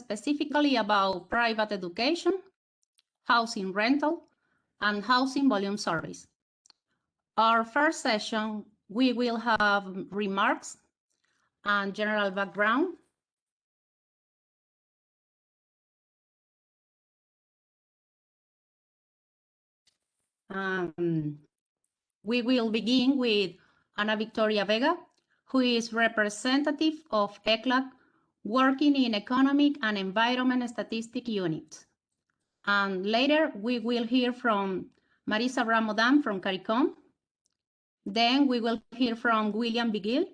specifically about private education, housing rental, and housing volume surveys. Our first session, we will have remarks and general background. We will begin with Ana Victoria Vega, who is representative of ECLAC, working in Economic and Environment Statistic Unit. And later, we will hear from Marisa Ramadan from CARICOM. Then we will hear from William Bigil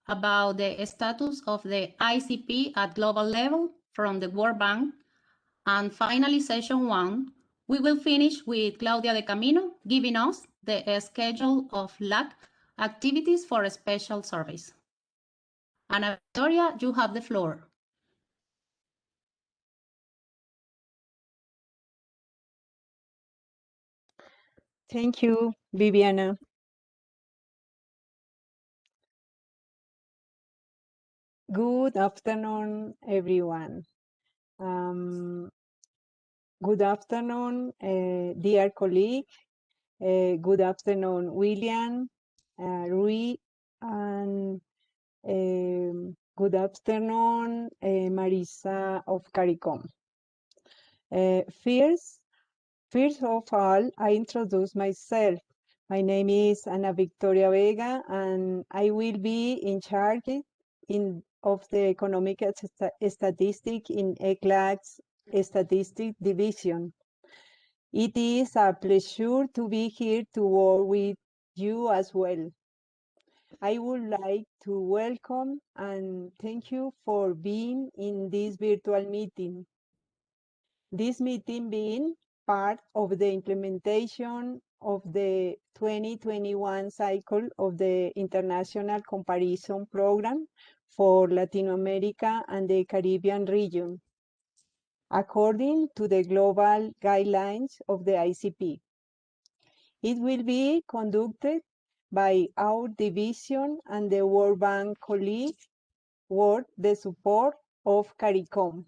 about the status of the ICP at global level from the World Bank. And finally, session 1, we will finish with Claudia de Camino giving us the schedule of ECLAC activities for special surveys. Ana Victoria, you have the floor. Thank you, Viviana. Good afternoon, everyone. Good afternoon, dear colleague. Good afternoon, William, Rui, and good afternoon, Marisa of CARICOM. First of all, I introduce myself. My name is Ana Victoria Vega, and I will be in charge of the economic statistic in ECLAC's Statistic Division. It is a pleasure to be here to work with you as well. I would like to welcome and thank you for being in this virtual meeting. This meeting being part of the implementation of the 2021 cycle of the International Comparison Program for Latin America and the Caribbean region, according to the global guidelines of the ICP. It will be conducted by our division and the World Bank colleagues with the support of CARICOM.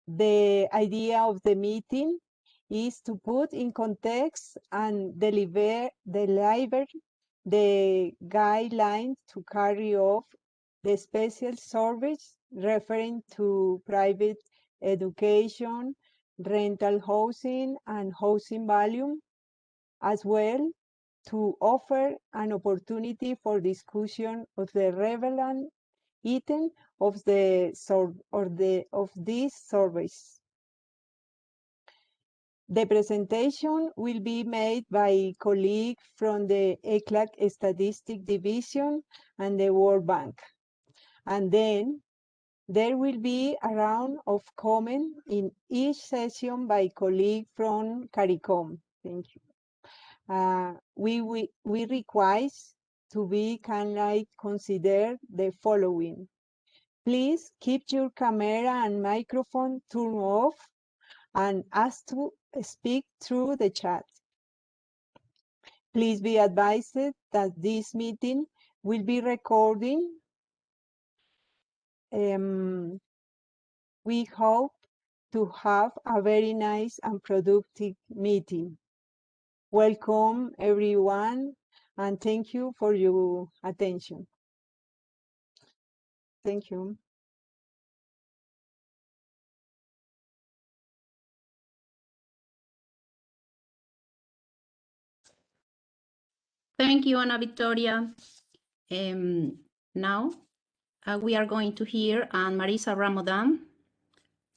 The idea of the meeting is to put in context and deliver the guidelines to carry off the special surveys referring to private education, rental housing, and housing volume, as well to offer an opportunity for discussion of the relevant item of these surveys. The presentation will be made by colleagues from the ECLAC Statistic Division and the World Bank. And then there will be a round of comment in each session by colleagues from CARICOM. Thank you. We request to be kindly consider the following. Please keep your camera and microphone turned off and ask to speak through the chat. Please be advised that this meeting will be recorded. We hope to have a very nice and productive meeting. Welcome, everyone, and thank you for your attention. Thank you. Thank you, Ana Victoria. Now, we are going to hear Marisa Ramadan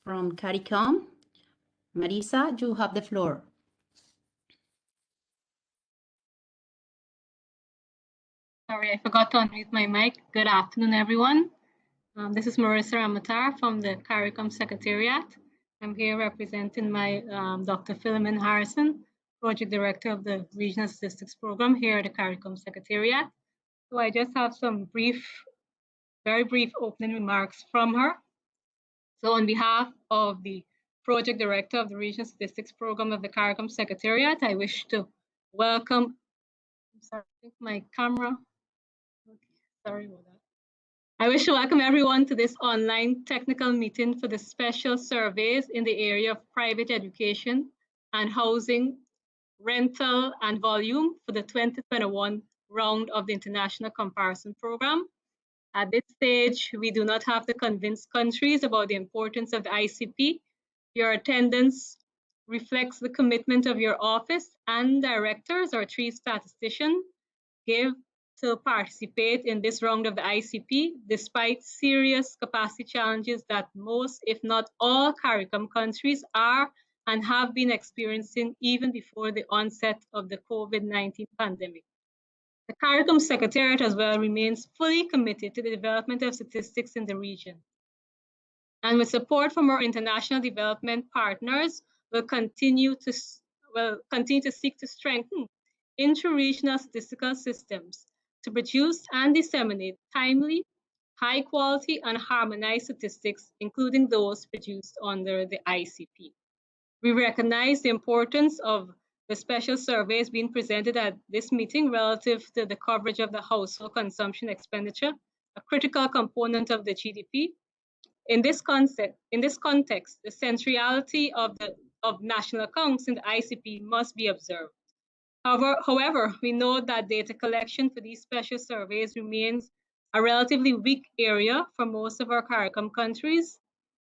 from CARICOM. Marisa, you have the floor. Sorry, I forgot to unmute my mic. Good afternoon, everyone. This is Marisa Ramatar from the CARICOM Secretariat. I'm here representing my Dr. Philemon Harrison, Project Director of the Regional Statistics Program here at the CARICOM Secretariat. So I just have some very brief opening remarks from her. So on behalf of the Project Director of the Regional Statistics Program of the CARICOM Secretariat, I wish to welcome, I'm sorry, I think my camera, okay, sorry about that. I wish to welcome everyone to this online technical meeting for the special surveys in the area of private education and housing, rental, and volume for the 2021 round of the International Comparison Program. At this stage, we do not have to convince countries about the importance of the ICP. Your attendance reflects the commitment of your office and directors or chief statistician give to participate in this round of the ICP, despite serious capacity challenges that most, if not all, CARICOM countries are and have been experiencing even before the onset of the COVID-19 pandemic. The CARICOM Secretariat as well remains fully committed to the development of statistics in the region. And with support from our international development partners, we'll continue to seek to strengthen intra-regional statistical systems to produce and disseminate timely, high quality, and harmonized statistics, including those produced under the ICP. We recognize the importance of the special surveys being presented at this meeting relative to the coverage of the household consumption expenditure, a critical component of the GDP. In this context, the centrality of national accounts in the ICP must be observed. However, we know that data collection for these special surveys remains a relatively weak area for most of our CARICOM countries,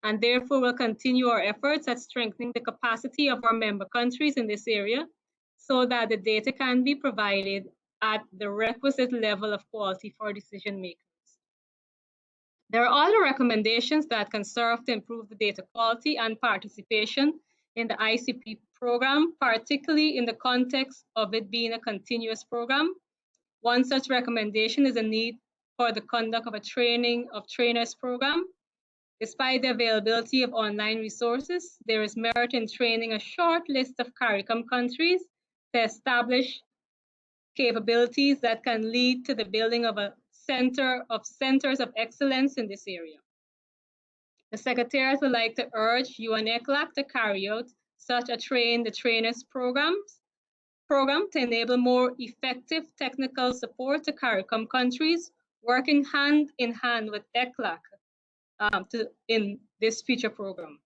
and therefore we'll continue our efforts at strengthening the capacity of our member countries in this area so that the data can be provided at the requisite level of quality for decision makers. There are other recommendations that can serve to improve the data quality and participation in the ICP program, particularly in the context of it being a continuous program. One such recommendation is a need for the conduct of a training of trainers program. Despite the availability of online resources, there is merit in training a short list of CARICOM countries to establish capabilities that can lead to the building of a centers of excellence in this area. The Secretariat would like to urge ECLAC to carry out such a train the trainers program to enable more effective technical support to CARICOM countries, working hand in hand with ECLAC in this future program.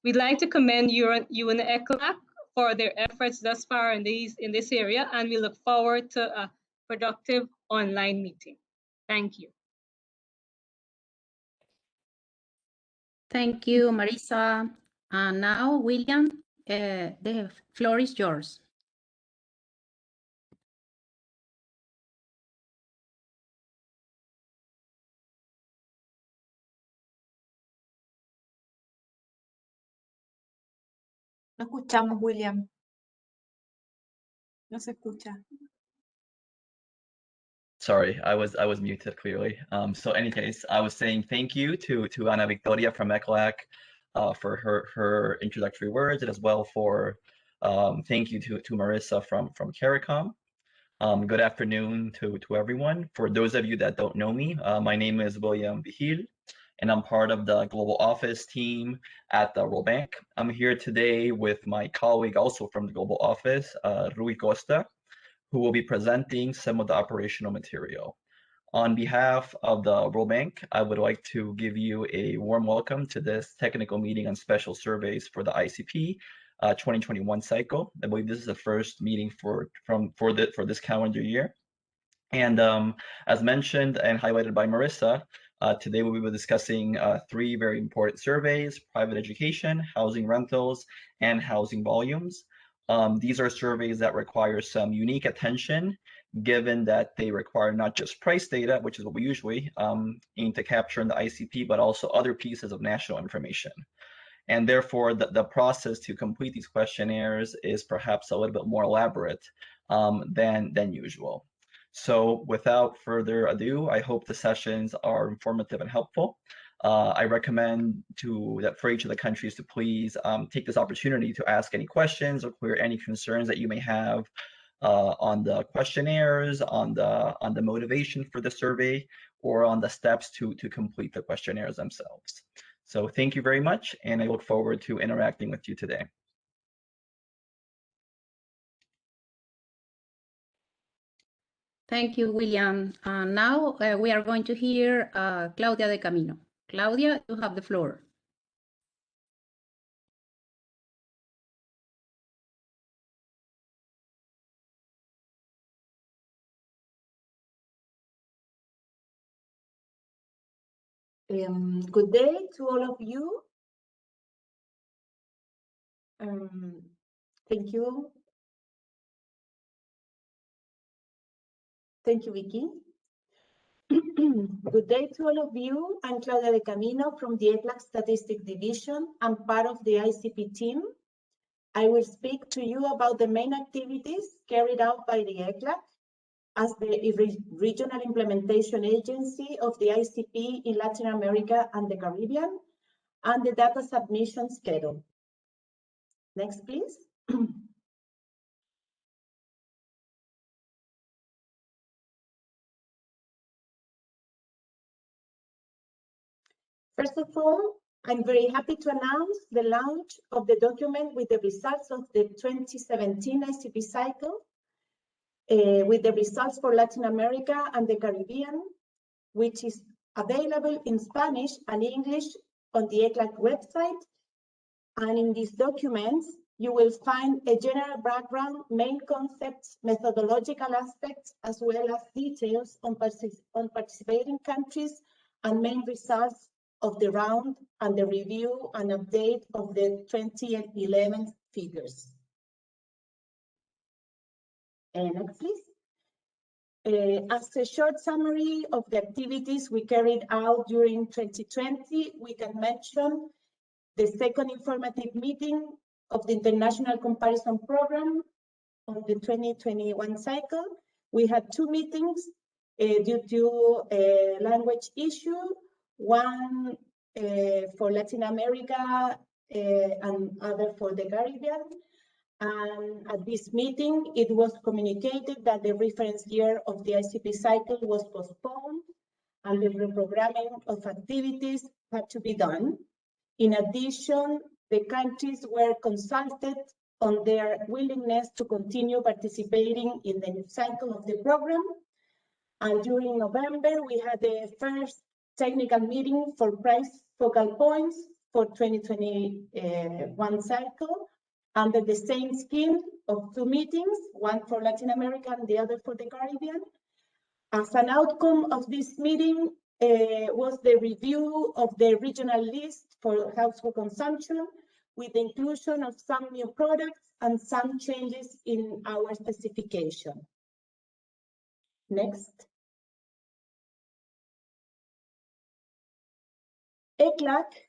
We'd like to commend ECLAC for their efforts thus far in this area, and we look forward to a productive online meeting. Thank you. Thank you, Marisa. And now, William, the floor is yours. No escuchamos, William. No se escucha. Sorry, I was muted clearly. So in any case, I was saying thank you to Ana Victoria from ECLAC for her introductory words, and as well for thank you to Marisa from CARICOM. Good afternoon to everyone. For those of you that don't know me, my name is William Vigil, and I'm part of the global office team at the World Bank. I'm here today with my colleague also from the global office, Rui Costa, who will be presenting some of the operational material. On behalf of the World Bank, I would like to give you a warm welcome to this technical meeting on special surveys for the ICP 2021 cycle. I believe this is the first meeting for this calendar year. And as mentioned and highlighted by Marisa, today we will be discussing three very important surveys: private education, housing rentals, and housing volumes. These are surveys that require some unique attention, given that they require not just price data, which is what we usually aim to capture in the ICP, but also other pieces of national information. And therefore, the process to complete these questionnaires is perhaps a little bit more elaborate than usual. So without further ado, I hope the sessions are informative and helpful. I recommend that for each of the countries to please take this opportunity to ask any questions or clear any concerns that you may have on the questionnaires, on the motivation for the survey, or on the steps to complete the questionnaires themselves. So thank you very much, and I look forward to interacting with you today. Thank you, William. Now we are going to hear Claudia de Camino. Claudia, you have the floor. Good day to all of you. Thank you. Thank you, Vicky. Good day to all of you. I'm Claudia de Camino from the ECLAC Statistics Division. I'm part of the ICP team. I will speak to you about the main activities carried out by the ECLAC as the regional implementation agency of the ICP in Latin America and the Caribbean, and the data submission schedule. Next, please. First of all, I'm very happy to announce the launch of the document with the results of the 2017 ICP cycle, with the results for Latin America and the Caribbean, which is available in Spanish and English on the ECLAC website. And in these documents, you will find a general background, main concepts, methodological aspects, as well as details on participating countries and main results of the round and the review and update of the 2011 figures. Next, please. As a short summary of the activities we carried out during 2020, we can mention the second informative meeting of the International Comparison Program on the 2021 cycle. We had two meetings due to a language issue, one for Latin America and other for the Caribbean. And at this meeting, it was communicated that the reference year of the ICP cycle was postponed and the reprogramming of activities had to be done. In addition, the countries were consulted on their willingness to continue participating in the new cycle of the program. And during November, we had the first technical meeting for price focal points for 2021 cycle under the same scheme of two meetings, one for Latin America and the other for the Caribbean. As an outcome of this meeting was the review of the regional list for household consumption with the inclusion of some new products and some changes in our specification. Next. ECLAC.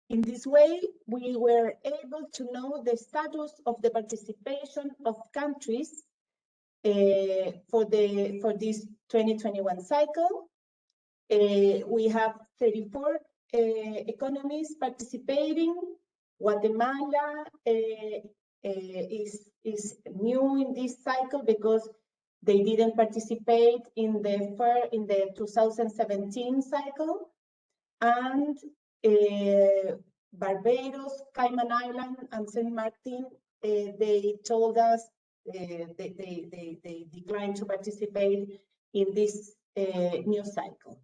In this way, we were able to know the status of the participation of countries for this 2021 cycle. We have 34 economies participating. Guatemala is new in this cycle because they didn't participate in the 2017 cycle, and Barbados, Cayman Island, and Saint Martin, they told us they declined to participate in this new cycle.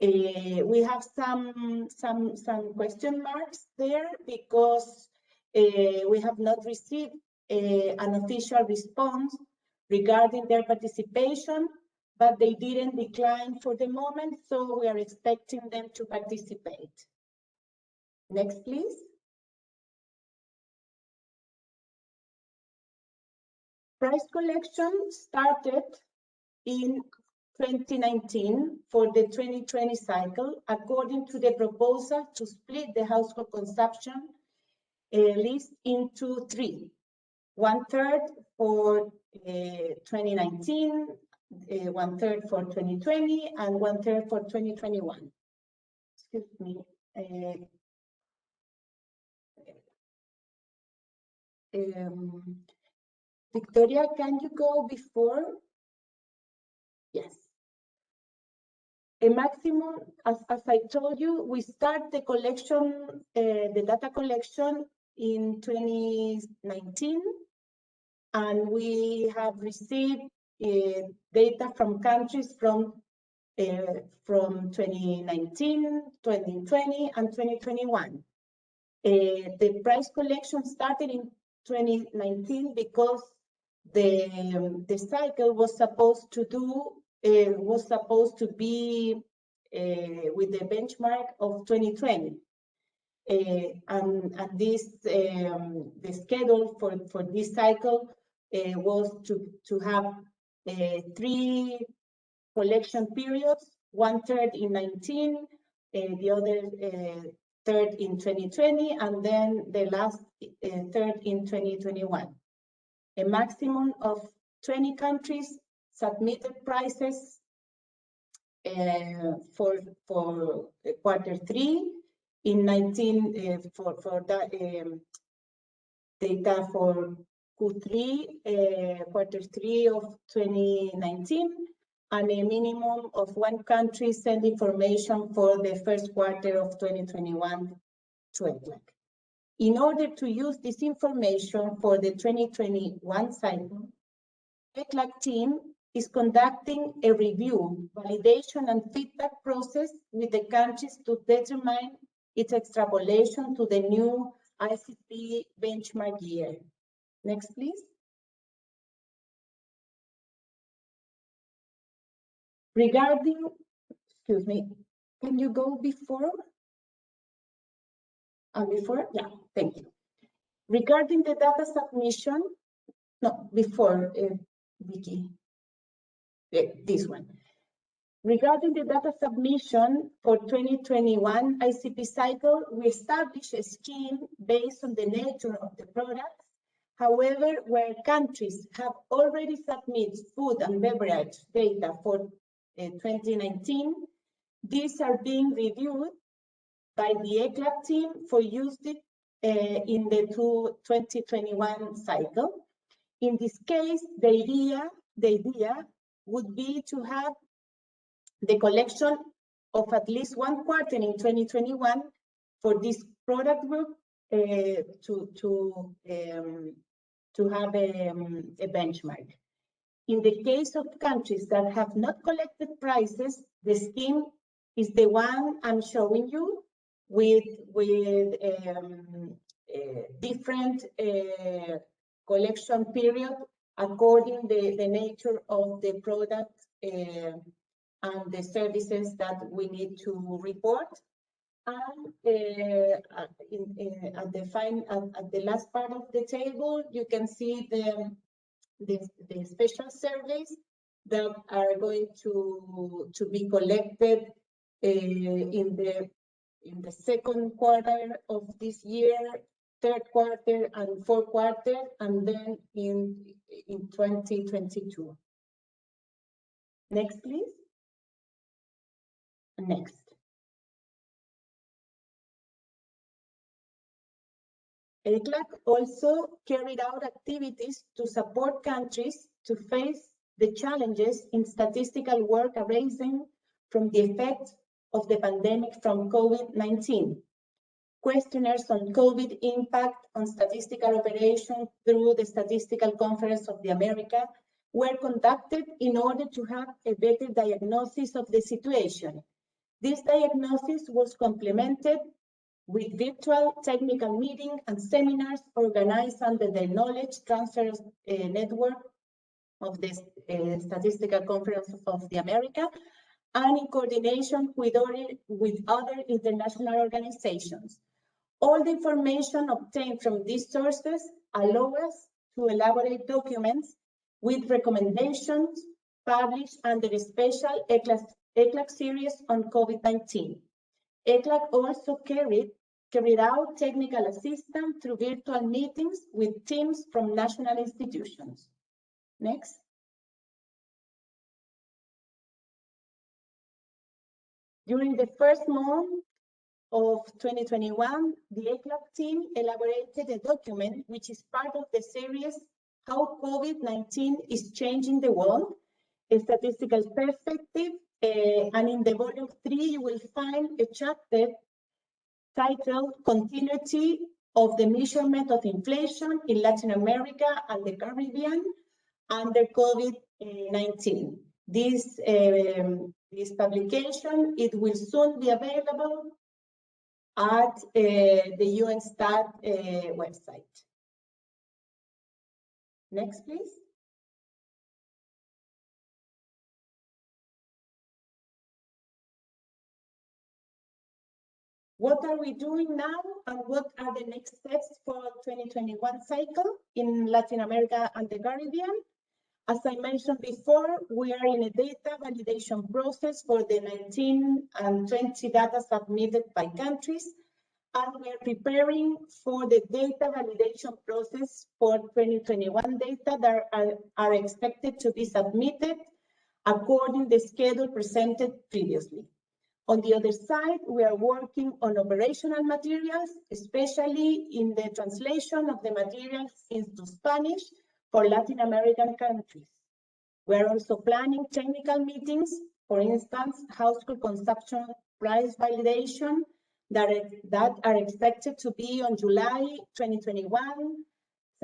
We have some question marks there because we have not received an official response regarding their participation, but they didn't decline for the moment, so we are expecting them to participate. Next, please. Price collection started in 2019 for the 2020 cycle, according to the proposal to split the household consumption list into three. 1/3 for 2019, 1/3 for 2020, and 1/3 for 2021. Excuse me. Victoria, can you go before? Yes. A maximum, as I told you, we start the collection, the data collection in 2019, and we have received data from countries from 2019, 2020, and 2021. The price collection started in 2019 because the cycle was supposed to be with the benchmark of 2020. And this the schedule for this cycle was to have 3 collection periods, 1/3 in 19, the other third in 2020, and then the last third in 2021. A maximum of 20 countries submitted prices for Q3 in 19 for that data for Q3 of 2019, and a minimum of 1 country send information for the first quarter of 2021 to ECLAC. In order to use this information for the 2021 cycle, ECLAC team is conducting a review, validation, and feedback process with the countries to determine its extrapolation to the new ICP benchmark year. Next, please. Regarding, excuse me, can you go before? Before? Yeah, thank you. Regarding the data submission, no, before, Vicky, this one. Regarding the data submission for 2021 ICP cycle, we established a scheme based on the nature of the products. However, where countries have already submitted food and beverage data for 2019, these are being reviewed by the ECLAC team for use in the 2021 cycle. In this case, the idea would be to have the collection of at least 1 quarter in 2021 for this product group to have a benchmark. In the case of countries that have not collected prices, the scheme is the one I'm showing you with different collection period according the nature of the product and the services that we need to report. And at the last part of the table, you can see the special surveys that are going to be collected in the second quarter of this year, third quarter and fourth quarter, and then in 2022. Next, please. Next. ECLAC also carried out activities to support countries to face the challenges in statistical work arising from the effects of the pandemic from COVID-19. Questionnaires on COVID impact on statistical operations through the Statistical Conference of the Americas were conducted in order to have a better diagnosis of the situation. This diagnosis was complemented with virtual technical meetings and seminars organized under the Knowledge Transfer Network of the Statistical Conference of the Americas and in coordination with other international organizations. All the information obtained from these sources allow us to elaborate documents with recommendations published under a special ECLAC series on COVID-19. ECLAC also carried out technical assistance through virtual meetings with teams from national institutions. Next. During the first month of 2021, the ECLAC team elaborated a document which is part of the series How COVID-19 is Changing the World, a Statistical Perspective, and in the volume 3 you will find a chapter titled Continuity of the measurement of inflation in Latin America and the Caribbean under COVID-19. This publication, it will soon be available at the UN Stat website. Next, please. What are we doing now and what are the next steps for 2021 cycle in Latin America and the Caribbean? As I mentioned before, we are in a data validation process for the 19 and 20 data submitted by countries, and we are preparing for the data validation process for 2021 data that are expected to be submitted according to the schedule presented previously. On the other side, we are working on operational materials, especially in the translation of the materials into Spanish for Latin American countries. We are also planning technical meetings, for instance, household consumption price validation that are expected to be on July 2021,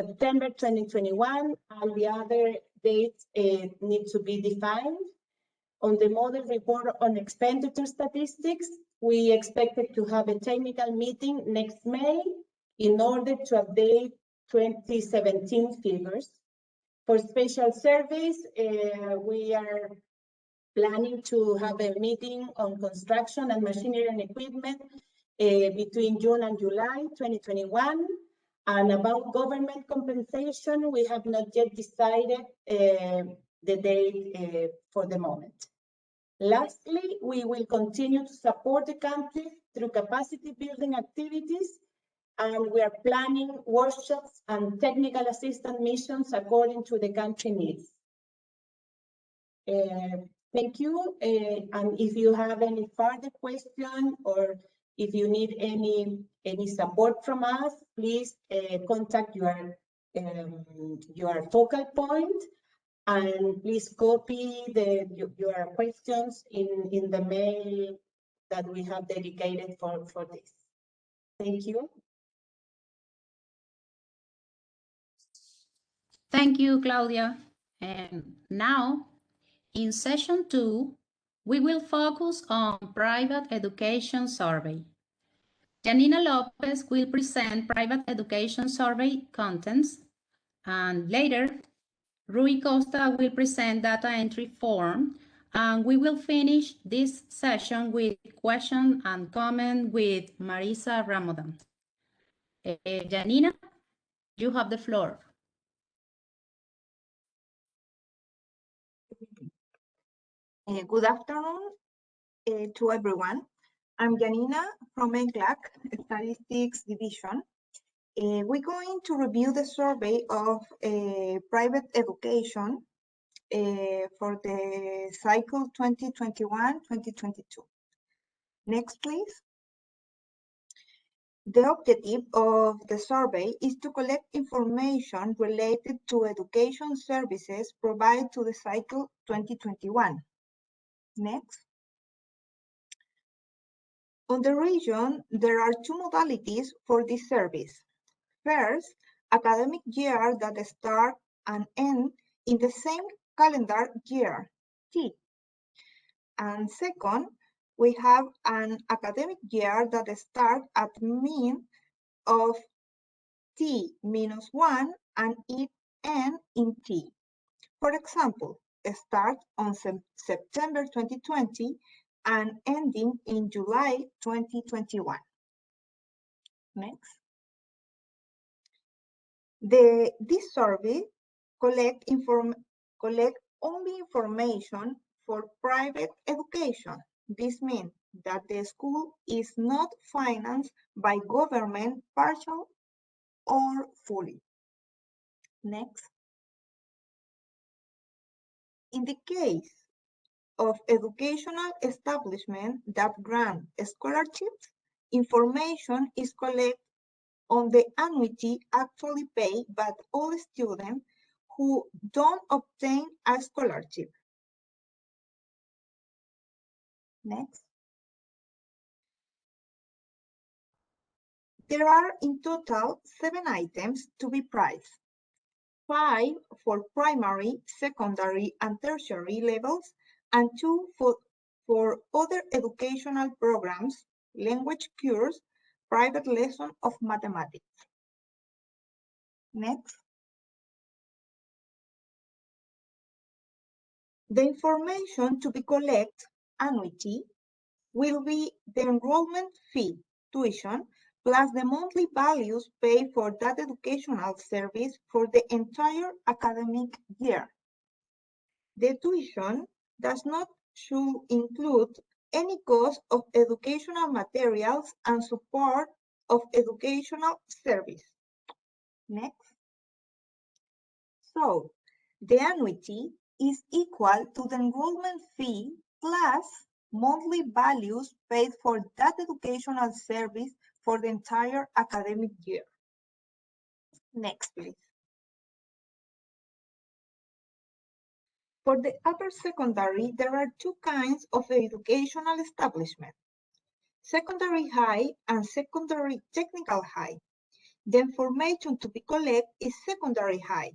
September 2021, and the other dates need to be defined. On the model report on expenditure statistics, we expected to have a technical meeting next May in order to update 2017 figures. For special surveys, we are planning to have a meeting on construction and machinery and equipment between June and July 2021. And about government compensation, we have not yet decided the date for the moment. Lastly, we will continue to support the country through capacity building activities, and we are planning workshops and technical assistance missions according to the country needs. Thank you. And if you have any further question or if you need any support from us, please contact your focal point, and please copy your questions in the mail that we have dedicated for this. Thank you. Thank you, Claudia. And now, in session 2, we will focus on private education survey. Janina Lopez will present private education survey contents, and later, Rui Costa will present data entry form, and we will finish this session with question and comment with Marisa Ramadan. Janina, you have the floor. Good afternoon to everyone. I'm Janina from ECLAC, Statistics Division. We're going to review the survey of private education for the cycle 2021-2022. Next, please. The objective of the survey is to collect information related to education services provided to the cycle 2021. Next. On the region, there are two modalities for this service. First, academic year that start and end in the same calendar year, T. And second, we have an academic year that start at mean of T-1 and it end in T. For example, start on September 2020 and ending in July 2021. Next. This survey collect only information for private education. This means that the school is not financed by government partial or fully. Next. In the case of educational establishment that grant scholarships, information is collected on the annuity actually paid by all students who don't obtain a scholarship. Next. There are in total 7 items to be priced. 5 for primary, secondary, and tertiary levels, and 2 for other educational programs, language course, private lesson of mathematics. Next. The information to be collected, annuity, will be the enrollment fee, tuition, plus the monthly values paid for that educational service for the entire academic year. The tuition does not should include any cost of educational materials and support of educational service. Next. So, the annuity is equal to the enrollment fee plus monthly values paid for that educational service for the entire academic year. Next, please. For the upper secondary, there are 2 kinds of educational establishment: secondary high and secondary technical high. The information to be collected is secondary high.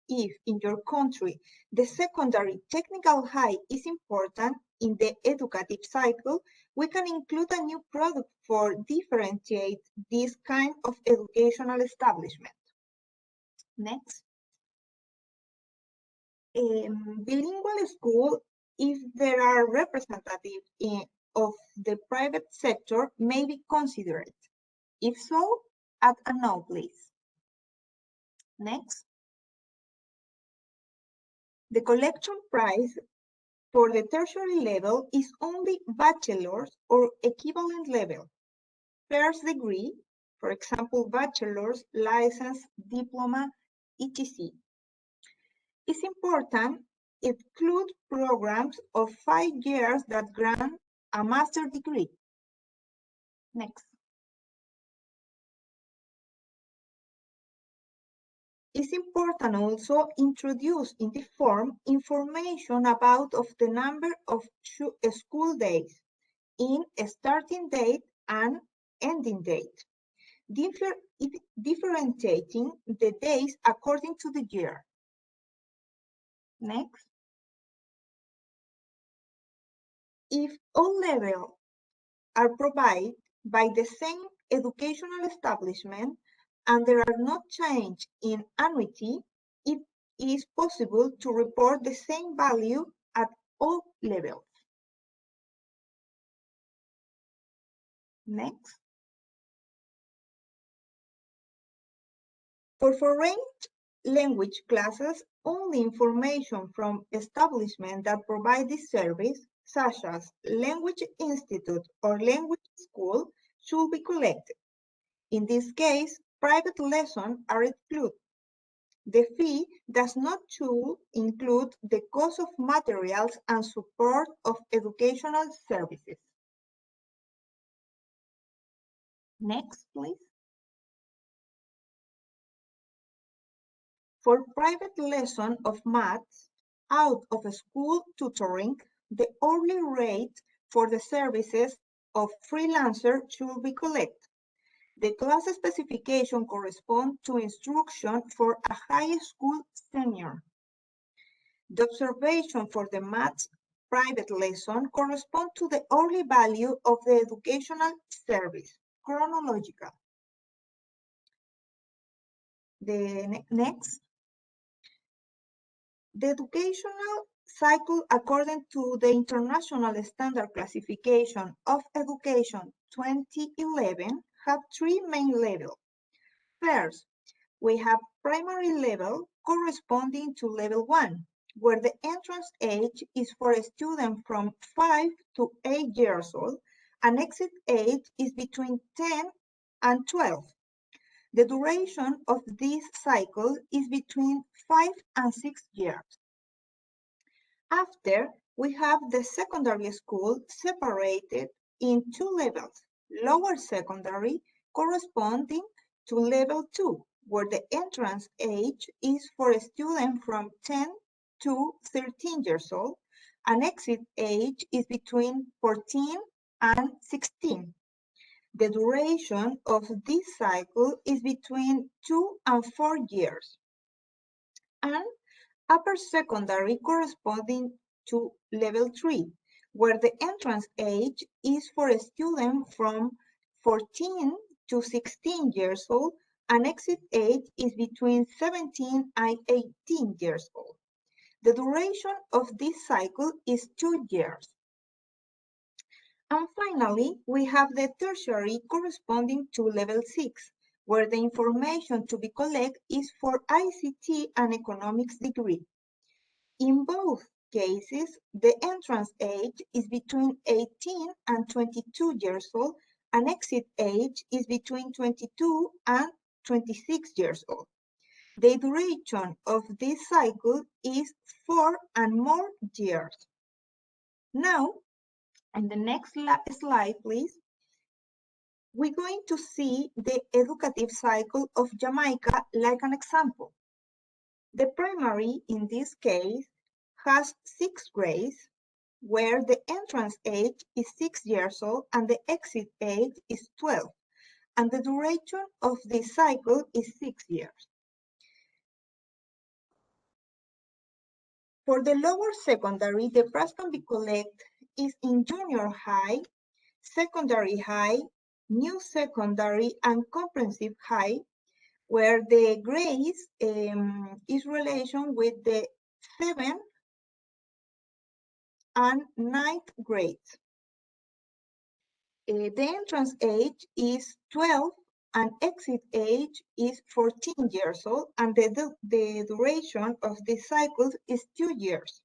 If in your country the secondary technical high is important in the educative cycle, we can include a new product for differentiate this kind of educational establishment. Next. Bilingual school, if there are representatives of the private sector, may be considered. If so, add a no, please. Next. The collection price for the tertiary level is only bachelor's or equivalent level. First degree, for example, bachelor's, license, diploma, etc. It's important to include programs of 5 years that grant a master's degree. Next. It's important also introduce in the form information about of the number of school days in a starting date and ending date, differentiating the days according to the year. Next. If all levels are provided by the same educational establishment and there are no change in annuity, it is possible to report the same value at all levels. Next. For foreign language classes, only information from establishments that provide this service, such as Language Institute or Language School, should be collected. In this case, private lessons are excluded. The fee does not should include the cost of materials and support of educational services. Next, please. For private lesson of maths, out of school tutoring, the hourly rate for the services of freelancer should be collected. The class specification corresponds to instruction for a high school senior. The observation for the maths private lesson corresponds to the hourly value of the educational service, chronological. The next. The educational cycle according to the International Standard Classification of Education 2011 have 3 main levels. First, we have primary level corresponding to level 1, where the entrance age is for a student from 5 to 8 years old, and exit age is between 10 and 12. The duration of this cycle is between 5 and 6 years. After, we have the secondary school separated in 2 levels. Lower secondary corresponding to level 2, where the entrance age is for a student from 10 to 13 years old, and exit age is between 14 and 16. The duration of this cycle is between 2 and 4 years. And upper secondary corresponding to level 3, where the entrance age is for a student from 14 to 16 years old, and exit age is between 17 and 18 years old. The duration of this cycle is 2 years. And finally, we have the tertiary corresponding to level 6, where the information to be collected is for ICT and economics degree. In both cases, the entrance age is between 18 and 22 years old, and exit age is between 22 and 26 years old. The duration of this cycle is 4 and more years. Now, on the next slide, please, we're going to see the educative cycle of Jamaica like an example. The primary, in this case, has 6 grades, where the entrance age is 6 years old and the exit age is 12, and the duration of this cycle is 6 years. For the lower secondary, the price can be collected is in junior high, secondary high, new secondary, and comprehensive high, where the grades is relation with the 7th and 9th grades. The entrance age is 12 and exit age is 14 years old, and the duration of this cycle is 2 years.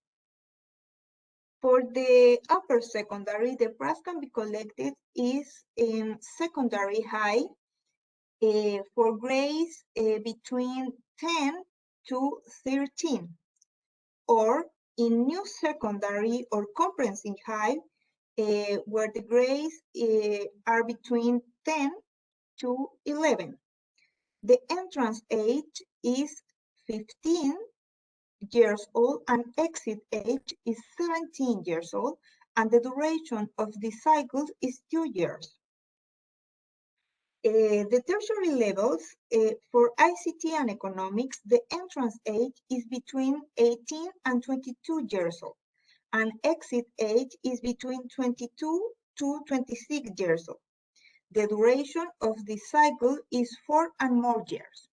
For the upper secondary, the price can be collected is in secondary high for grades between 10 to 13, or in new secondary or comprehensive high, where the grades are between 10 to 11. The entrance age is 15 years old and exit age is 17 years old, and the duration of the cycle is 2 years. The tertiary levels for ICT and economics, the entrance age is between 18 and 22 years old, and exit age is between 22 to 26 years old. The duration of this cycle is 4 and more years.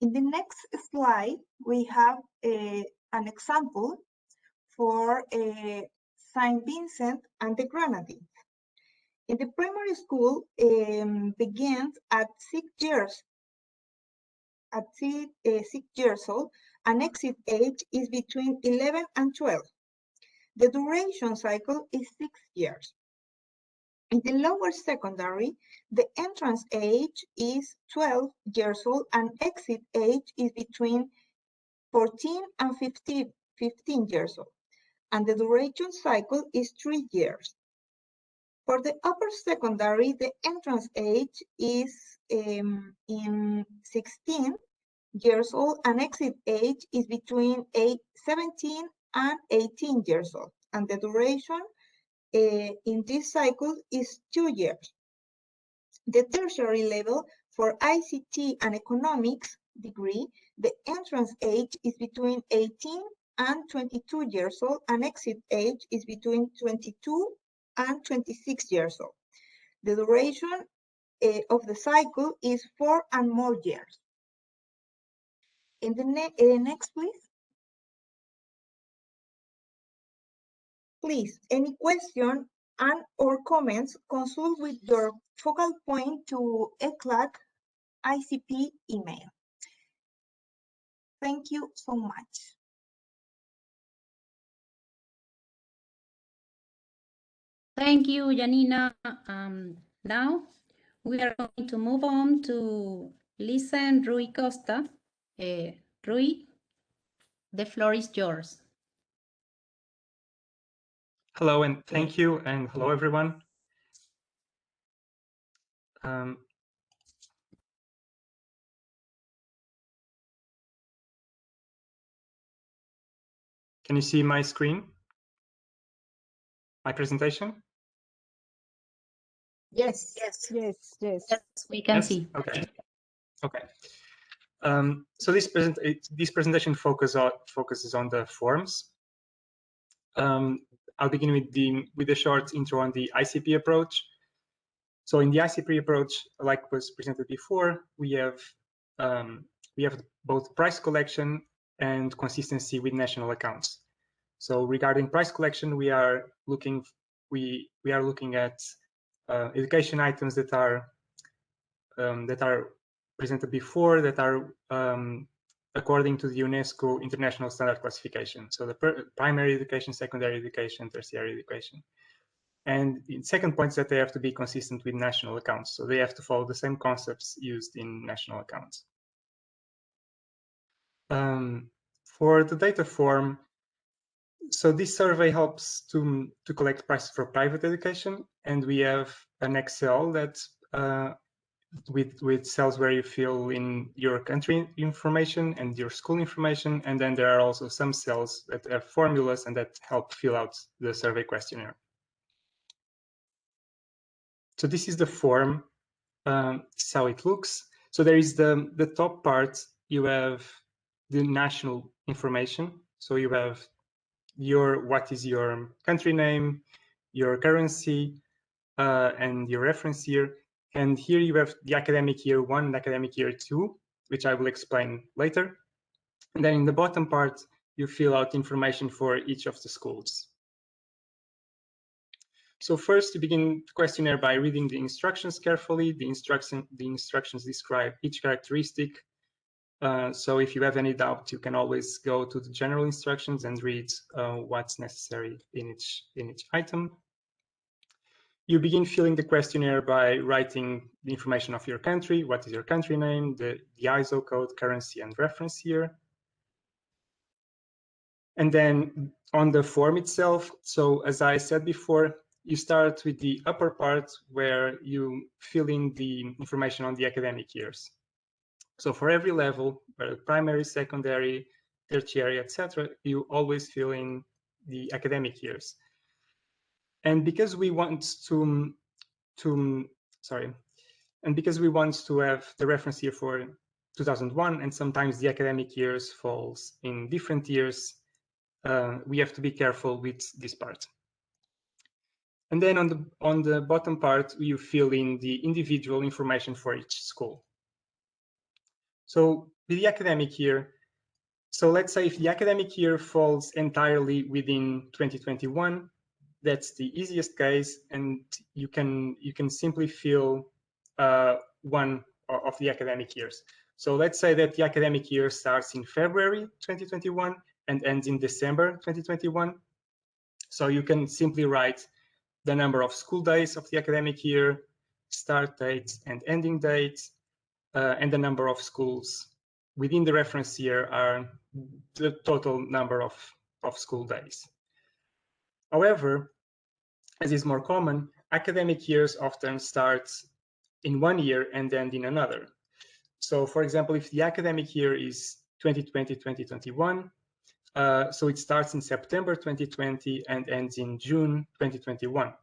In the next slide, we have an example for St. Vincent and the Grenadines. In the primary school, begins at 6 years old, and exit age is between 11 and 12. The duration cycle is 6 years. In the lower secondary, the entrance age is 12 years old and exit age is between 14 and 15 years old, and the duration cycle is 3 years. For the upper secondary, the entrance age is in 16 years old and exit age is between 17 and 18 years old, and the duration in this cycle is 2 years. The tertiary level for ICT and economics degree, the entrance age is between 18 and 22 years old, and exit age is between 22 and 26 years old. The duration of the cycle is 4 and more years. In the next, please. Please, any question and or comments, consult with your focal point to ECLAC ICP email. Thank you so much. Thank you, Janina. Now we are going to move on to listen Rui Costa. Rui, the floor is yours. Hello and thank you, and hello everyone. Can you see my screen? My presentation? Yes. Yes. Yes, we can Yes? see. Okay. Okay. So this presentation focuses on the forms. I'll begin with a short intro on the ICP approach. So in the ICP approach, like was presented before, we have both price collection and consistency with national accounts. So regarding price collection, we are looking at education items that are presented before, that are according to the UNESCO International Standard Classification. So the primary education, secondary education, tertiary education. And the second point is that they have to be consistent with national accounts. So they have to follow the same concepts used in national accounts. For the data form, so this survey helps to collect prices for private education, and we have an Excel that with cells where you fill in your country information and your school information, and then there are also some cells that have formulas and that help fill out the survey questionnaire. So this is the form. This is how it looks. So there is the top part. You have the national information. So you have what is your country name, your currency, and your reference year. And here you have the academic year 1 and academic year 2, which I will explain later. And then in the bottom part, you fill out information for each of the schools. So first, you begin the questionnaire by reading the instructions carefully. The instructions describe each characteristic. So if you have any doubt, you can always go to the general instructions and read what's necessary in each item. You begin filling the questionnaire by writing the information of your country. What is your country name, the ISO code, currency, and reference year. And then on the form itself, so as I said before, you start with the upper part where you fill in the information on the academic years. So for every level, primary, secondary, tertiary, etc., you always fill in the academic years. And because we want to have the reference year for 2001, and sometimes the academic years falls in different years, we have to be careful with this part. And then on the bottom part, you fill in the individual information for each school. So with the academic year, so let's say if the academic year falls entirely within 2021, that's the easiest case, and you can simply fill one of the academic years. So let's say that the academic year starts in February 2021 and ends in December 2021. So you can simply write the number of school days of the academic year, start date and ending date, and the number of schools within the reference year are the total number of school days. However, as is more common, academic years often start in one year and end in another. So for example, if the academic year is 2020-2021, so it starts in September 2020 and ends in June 2021.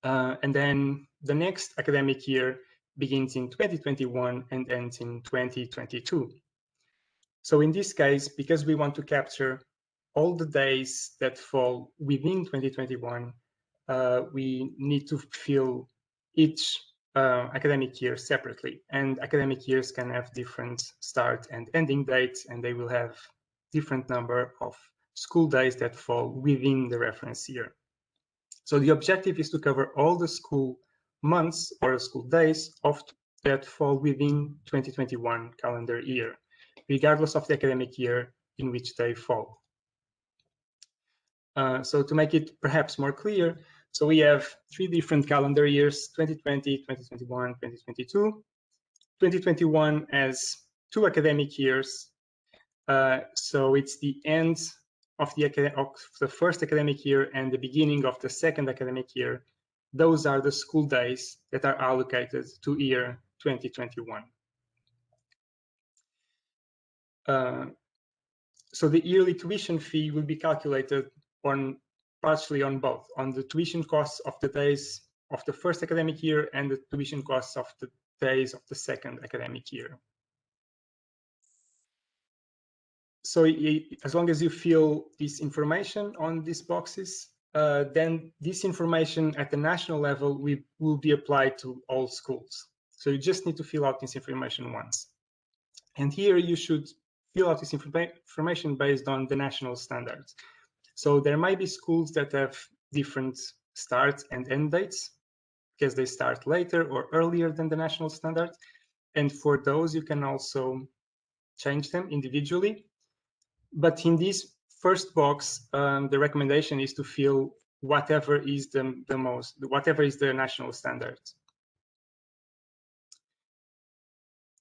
And then the next academic year begins in 2021 and ends in 2022. So in this case, because we want to capture all the days that fall within 2021, we need to fill each academic year separately. And academic years can have different start and ending dates, and they will have different number of school days that fall within the reference year. So the objective is to cover all the school months or school days that fall within 2021 calendar year, regardless of the academic year in which they fall. So to make it perhaps more clear, so we have 3 different calendar years, 2020, 2021, 2022. 2021 has 2 academic years. So it's the end of the first academic year and the beginning of the second academic year. Those are the school days that are allocated to year 2021. So the yearly tuition fee will be calculated partially on both, on the tuition costs of the days of the first academic year and the tuition costs of the days of the second academic year. So as long as you fill this information on these boxes, then this information at the national level will be applied to all schools. So you just need to fill out this information once. And here you should fill out this information based on the national standards. So there might be schools that have different start and end dates because they start later or earlier than the national standard. And for those, you can also change them individually. But in this first box, the recommendation is to fill whatever is whatever is the national standard.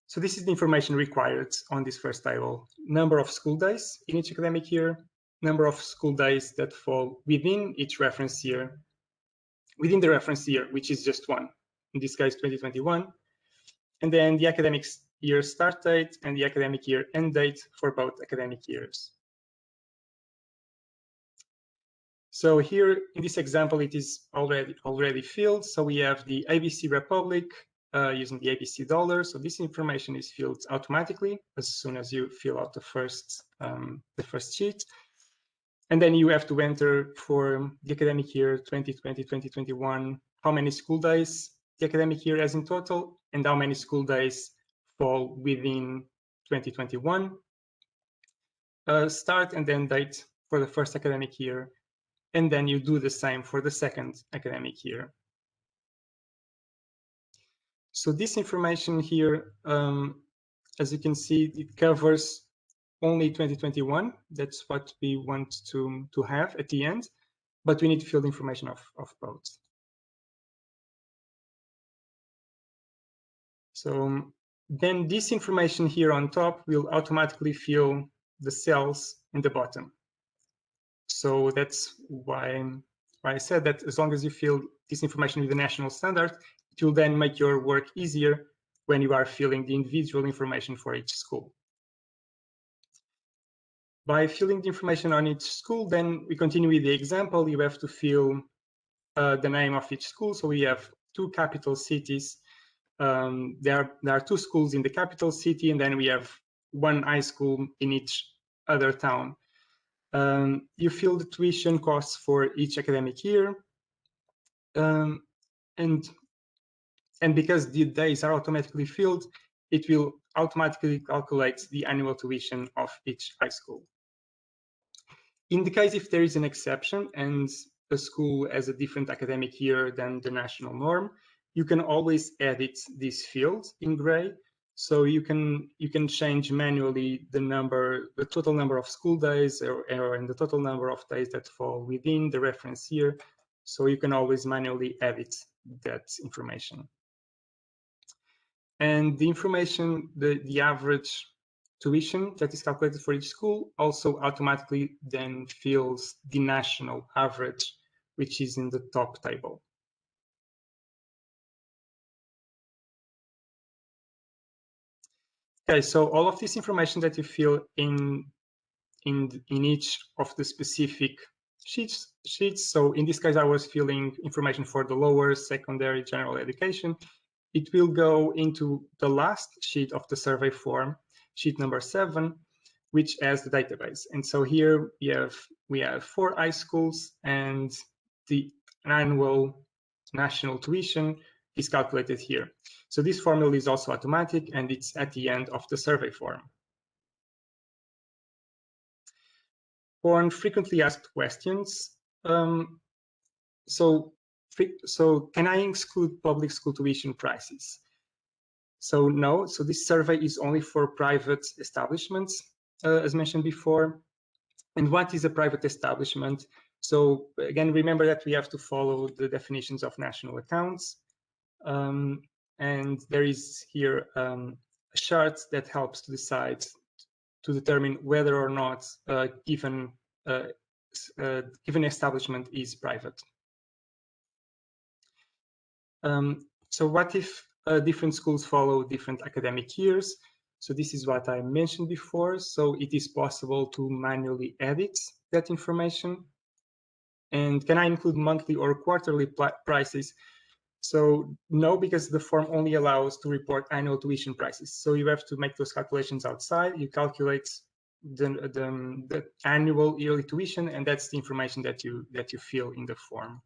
So this is the information required on this first table. Number of school days in each academic year, number of school days that fall within each reference year, within the reference year, which is just one, in this case 2021, and then the academic year start date and the academic year end date for both academic years. So here in this example, it is already filled. So we have the ABC Republic using the ABC dollar. So this information is filled automatically as soon as you fill out the first sheet. And then you have to enter for the academic year 2020-2021, how many school days the academic year has in total and how many school days fall within 2021. Start and end date for the first academic year. And then you do the same for the second academic year. So this information here, as you can see, it covers only 2021. That's what we want to have at the end, but we need to fill the information of both. So then this information here on top will automatically fill the cells in the bottom. So that's why I said that as long as you fill this information with the national standard, it will then make your work easier when you are filling the individual information for each school. By filling the information on each school, then we continue with the example. You have to fill the name of each school. So we have two capital cities. There are two schools in the capital city, and then we have one high school in each other town. You fill the tuition costs for each academic year, and because the days are automatically filled, it will automatically calculate the annual tuition of each high school. In the case if there is an exception and a school has a different academic year than the national norm, you can always edit this field in gray. So you can change manually the total number of school days and the total number of days that fall within the reference year. So you can always manually edit that information. And the information, the average tuition that is calculated for each school also automatically then fills the national average, which is in the top table. Okay, so all of this information that you fill in each of the specific sheets. So in this case, I was filling information for the lower secondary general education. It will go into the last sheet of the survey form, sheet number 7, which has the database. And so here we have 4 high schools, and the annual national tuition is calculated here. So this formula is also automatic, and it's at the end of the survey form. On frequently asked questions, so can I exclude public school tuition prices? So no, so this survey is only for private establishments, as mentioned before. And what is a private establishment? So again, remember that we have to follow the definitions of national accounts. And there is here a chart that helps to determine whether or not given establishment is private. So what if different schools follow different academic years? So this is what I mentioned before. So it is possible to manually edit that information. And can I include monthly or quarterly prices? So no, because the form only allows to report annual tuition prices. So you have to make those calculations outside. You calculate the annual yearly tuition, and that's the information that you fill in the form.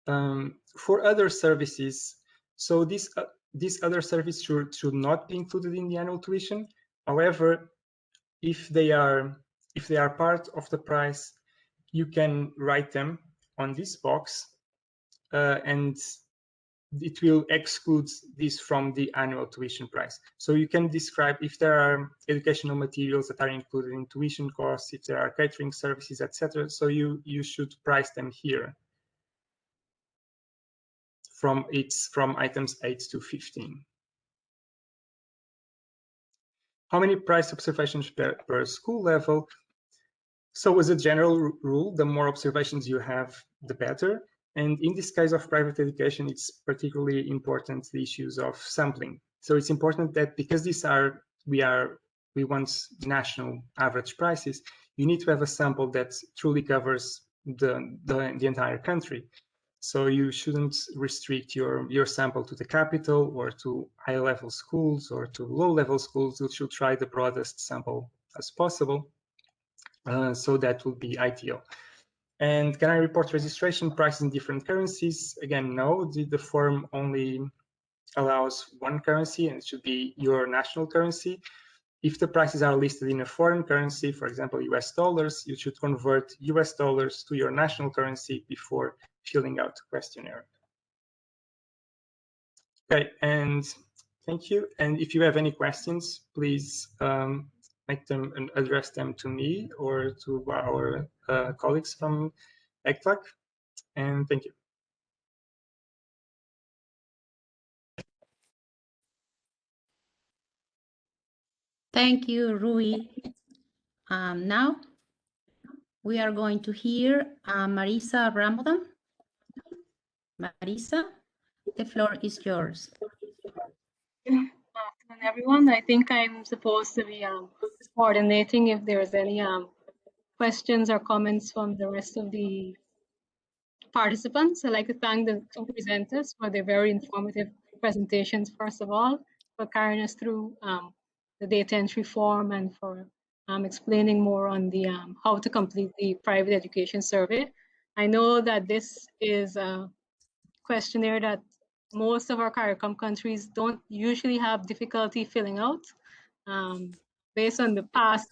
For other services, so this other service should not be included in the annual tuition. However, if they are part of the price, you can write them on this box, and it will exclude this from the annual tuition price. So you can describe if there are educational materials that are included in tuition costs, if there are catering services, etc. So you should price them here from items 8 to 15. How many price observations per school level? So as a general rule, the more observations you have, the better. And in this case of private education, it's particularly important, the issues of sampling. So it's important that because we want national average prices, you need to have a sample that truly covers the entire country. So you shouldn't restrict your sample to the capital or to high-level schools or to low-level schools. You should try the broadest sample as possible. So that would be ideal. And can I report registration prices in different currencies? Again, no, the form only allows one currency, and it should be your national currency. If the prices are listed in a foreign currency, for example, US dollars, you should convert US dollars to your national currency before filling out the questionnaire. Okay, and thank you. And if you have any questions, please make them and address them to me or to our colleagues from ECLAC. And thank you. Thank you, Rui. Now we are going to hear Marisa Ramadan. Marisa, the floor is yours. Good afternoon, everyone. I think I'm supposed to be coordinating if there's any questions or comments from the rest of the participants. I'd like to thank the two presenters for their very informative presentations, first of all, for carrying us through the data entry form and for explaining more on the how to complete the private education survey. I know that this is a questionnaire that most of our CARICOM countries don't usually have difficulty filling out. Based on the past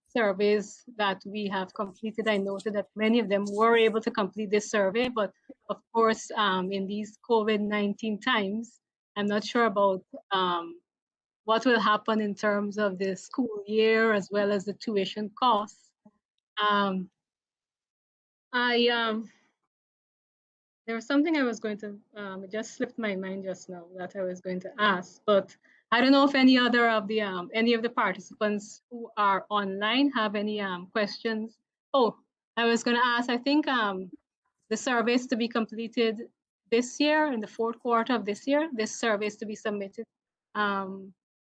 surveys that we have completed, I noted that many of them were able to complete this survey, but of course, in these COVID-19 times, I'm not sure about what will happen in terms of the school year as well as the tuition costs. There was something I was going to, it just slipped my mind just now that I was going to ask, but I don't know if any other of the participants who are online have any questions. Oh, I was going to ask, I think the survey is to be completed this year, in the fourth quarter of this year. This survey is to be submitted,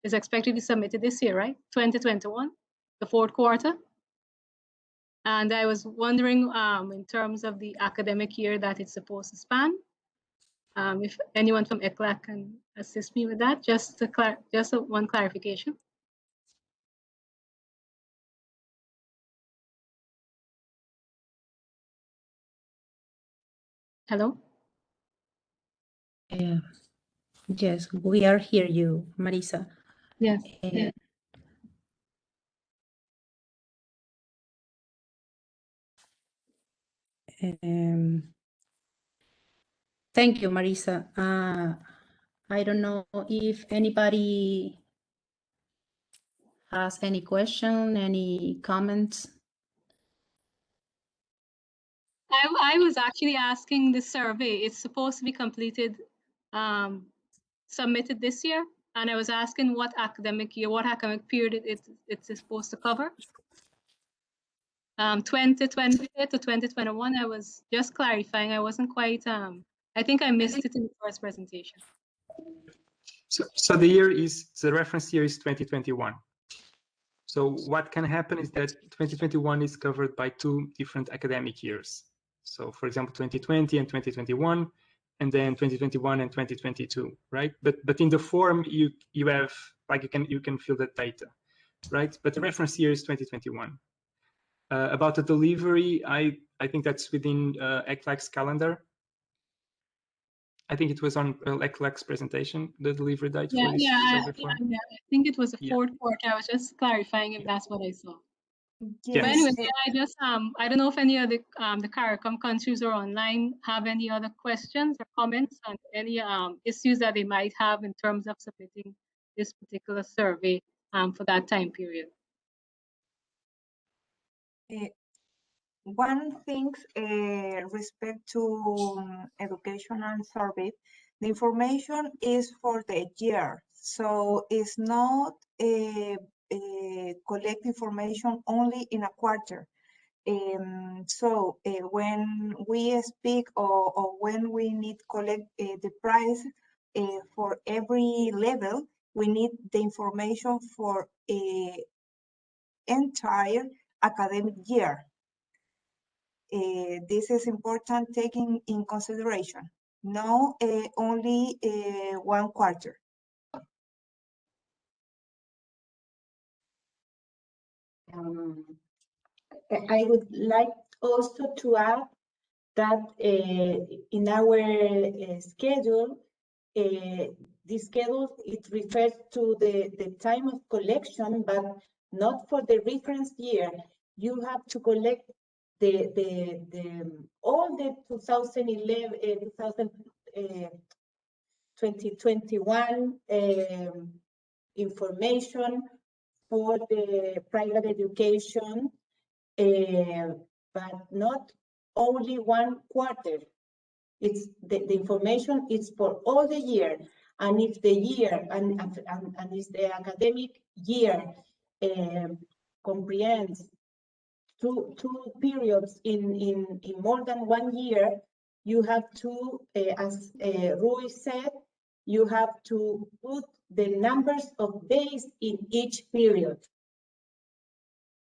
is expected to be submitted this year, right? 2021, the fourth quarter. And I was wondering, in terms of the academic year that it's supposed to span, if anyone from ECLAC can assist me with that, just one clarification. Hello? Yes, we are hear you, Marisa. Yes. Thank you, Marisa. I don't know if anybody has any question, any comments. I was actually asking the survey. It's supposed to be completed, submitted this year. And I was asking what academic year, what academic period it's supposed to cover. 2020 to 2021, I was just clarifying. I wasn't quite, I think I missed it in the first presentation. So the reference year is 2021. So what can happen is that 2021 is covered by two different academic years. So for example, 2020 and 2021, and then 2021 and 2022, right? But in the form you have, like, you can fill that data, right? But the reference year is 2021. About the delivery, I think that's within ECLAC's calendar. I think it was on ECLAC's presentation, the delivery date for this survey form. I think it was the Yeah. fourth quarter. I was just clarifying if that's what I saw. Yeah. But Yes, anyway, I just I don't know if any of the CARICOM countries or online have any other questions or comments on any issues that they might have in terms of submitting this particular survey for that time period. one thing respect to educational survey, the information is for the year, so it's not collect information only in a quarter. So when we speak or when we need collect the price for every level, we need the information for a entire academic year. This is important taking in consideration, no only one quarter. I would like also to add that in our schedule, this schedule, it refers to the time of collection, but not for the reference year. You have to collect all the 2021 information for the private education, but not only one quarter. It's the information is for all the year, and if the year and if the academic year comprehends two periods in more than 1 year, you have to, as Rui said, you have to put the numbers of days in each period.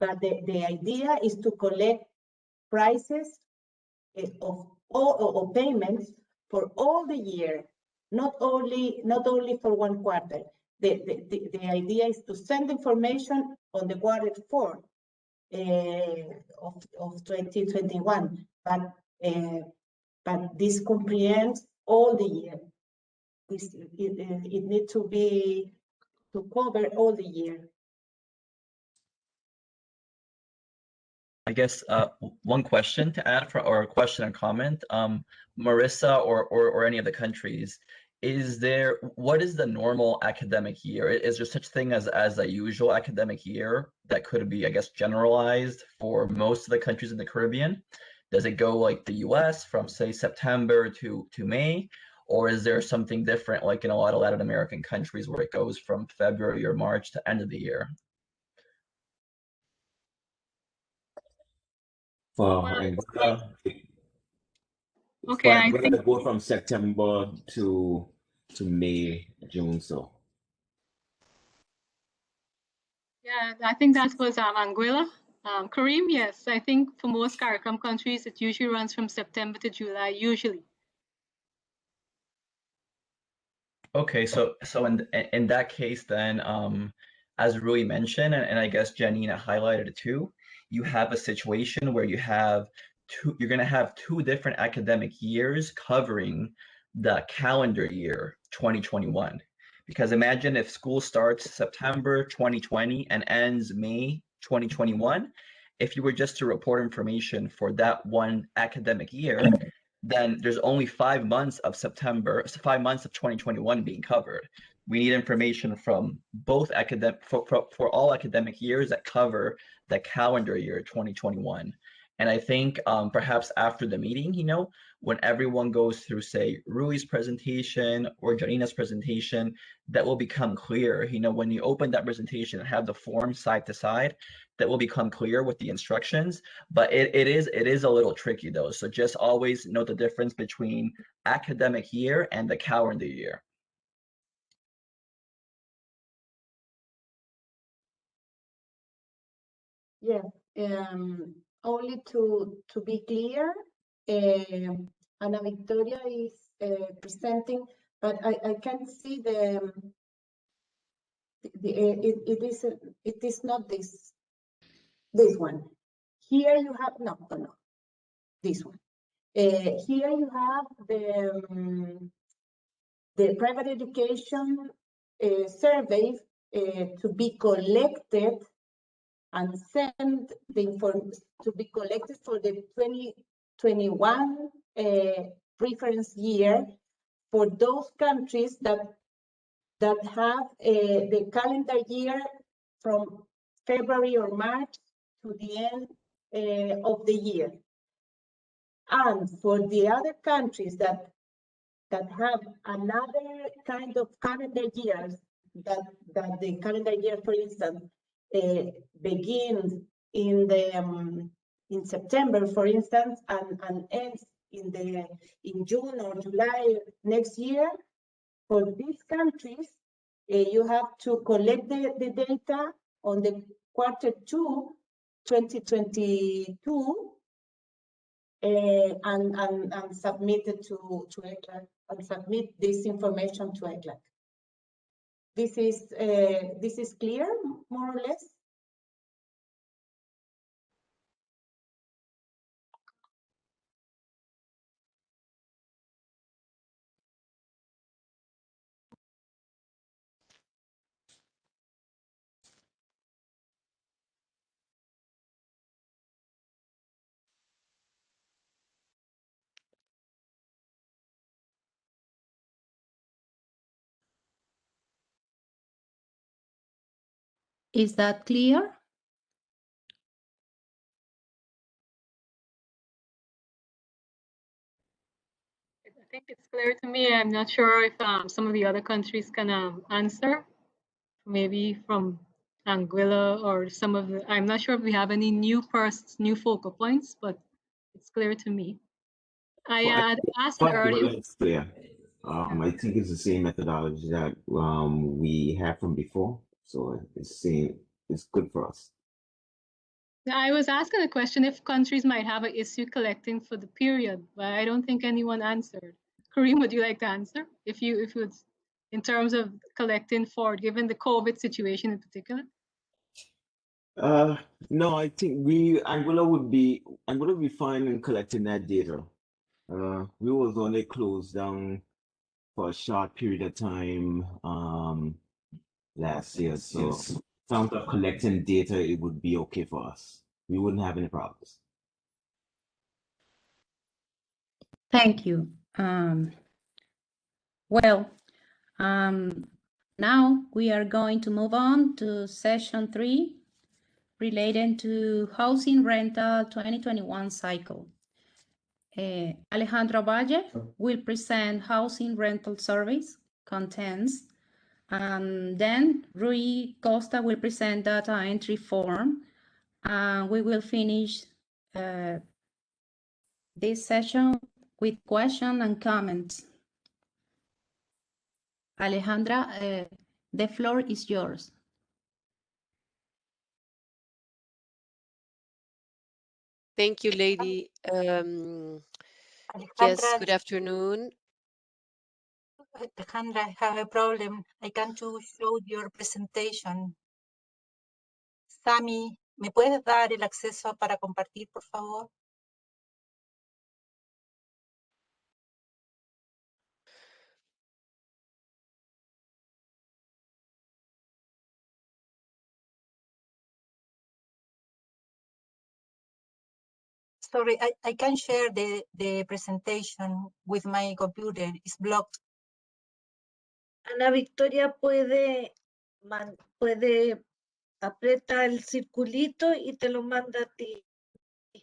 But the idea is to collect prices of all payments for all the year, not only for one quarter. The idea is to send information on the quarter 4 of 2021, but this comprehends all the year. It needs to cover all the year. I guess one question to add or a question and comment, Marissa or any of the countries, what is the normal academic year? Is there such thing as a usual academic year that could be, I guess, generalized for most of the countries in the Caribbean? Does it go like the US from, say, September to May? Or is there something different like in a lot of Latin American countries where it goes from February or March to end of the year? For Okay, I we're think gonna go from September to May, June, so. yeah, I think that was Anguilla. Kareem, yes, I think for most CARICOM countries, it usually runs from September to July, usually. Okay, so in that case, then, as Rui mentioned, and I guess Janina highlighted it too, you have a situation where you're going to have two different academic years covering the calendar year 2021. Because imagine if school starts September 2020 and ends May 2021, if you were just to report information for that one academic year, then there's only 5 months of 2021 being covered. We need information from both for all academic years that cover the calendar year 2021. And I think perhaps after the meeting, when everyone goes through, say, Rui's presentation or Janina's presentation, that will become clear. When you open that presentation and have the form side to side, that will become clear with the instructions. But it is a little tricky though. So just always note the difference between academic year and the calendar year. Yeah, only to be clear, Ana Victoria is presenting, but I can't see it is not this one. Here you have, no, this one. Here you have the private education survey to be collected and sent to be collected for the 2021 reference year for those countries that have the calendar year from February or March to the end of the year. And for the other countries that have another kind of calendar years, that the calendar year, for instance, begins in September, for instance, and ends in June or July next year. For these countries, you have to collect the data on the Q2 2022 and submit it to ECLAC, and submit this information to ECLAC. This is clear, more or less? Is that clear? I think it's clear to me. I'm not sure if some of the other countries can answer, maybe from Anguilla or some of the, I'm not sure if we have any new focal points, but it's clear to me. I had asked earlier. It's clear. I think it's the same methodology that we have from before, so it's same. It's good for us. I was asking a question if countries might have an issue collecting for the period, but I don't think anyone answered. Kareem, would you like to answer? If you would, in terms of collecting for, given the COVID situation in particular? No, I think Anguilla would be fine in collecting that data. We was only closed down for a short period of time last year, so in terms of collecting data, it would be okay for us. We wouldn't have any problems. Thank you. Now we are going to move on to session 3 related to housing rental 2021 cycle. Alejandro Valle will present housing rental surveys, contents, and then Rui Costa will present data entry form, and we will finish this session with questions and comments. Alejandra, the floor is yours. Thank you, lady. Yes, good afternoon. Alejandra, I have a problem. I can't show your presentation. Sami, ¿me puedes dar el acceso para compartir, por favor? Sorry, I can't share the presentation with my computer. It's blocked. Ana Victoria puede aprieta el circulito y te lo manda a ti.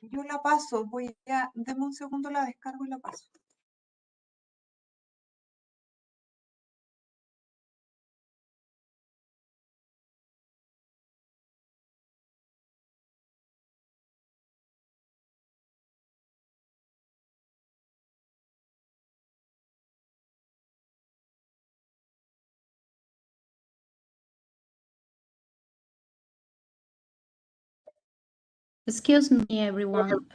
Yo la paso, deme un segundo, la descargo y la paso. Excuse me, everyone.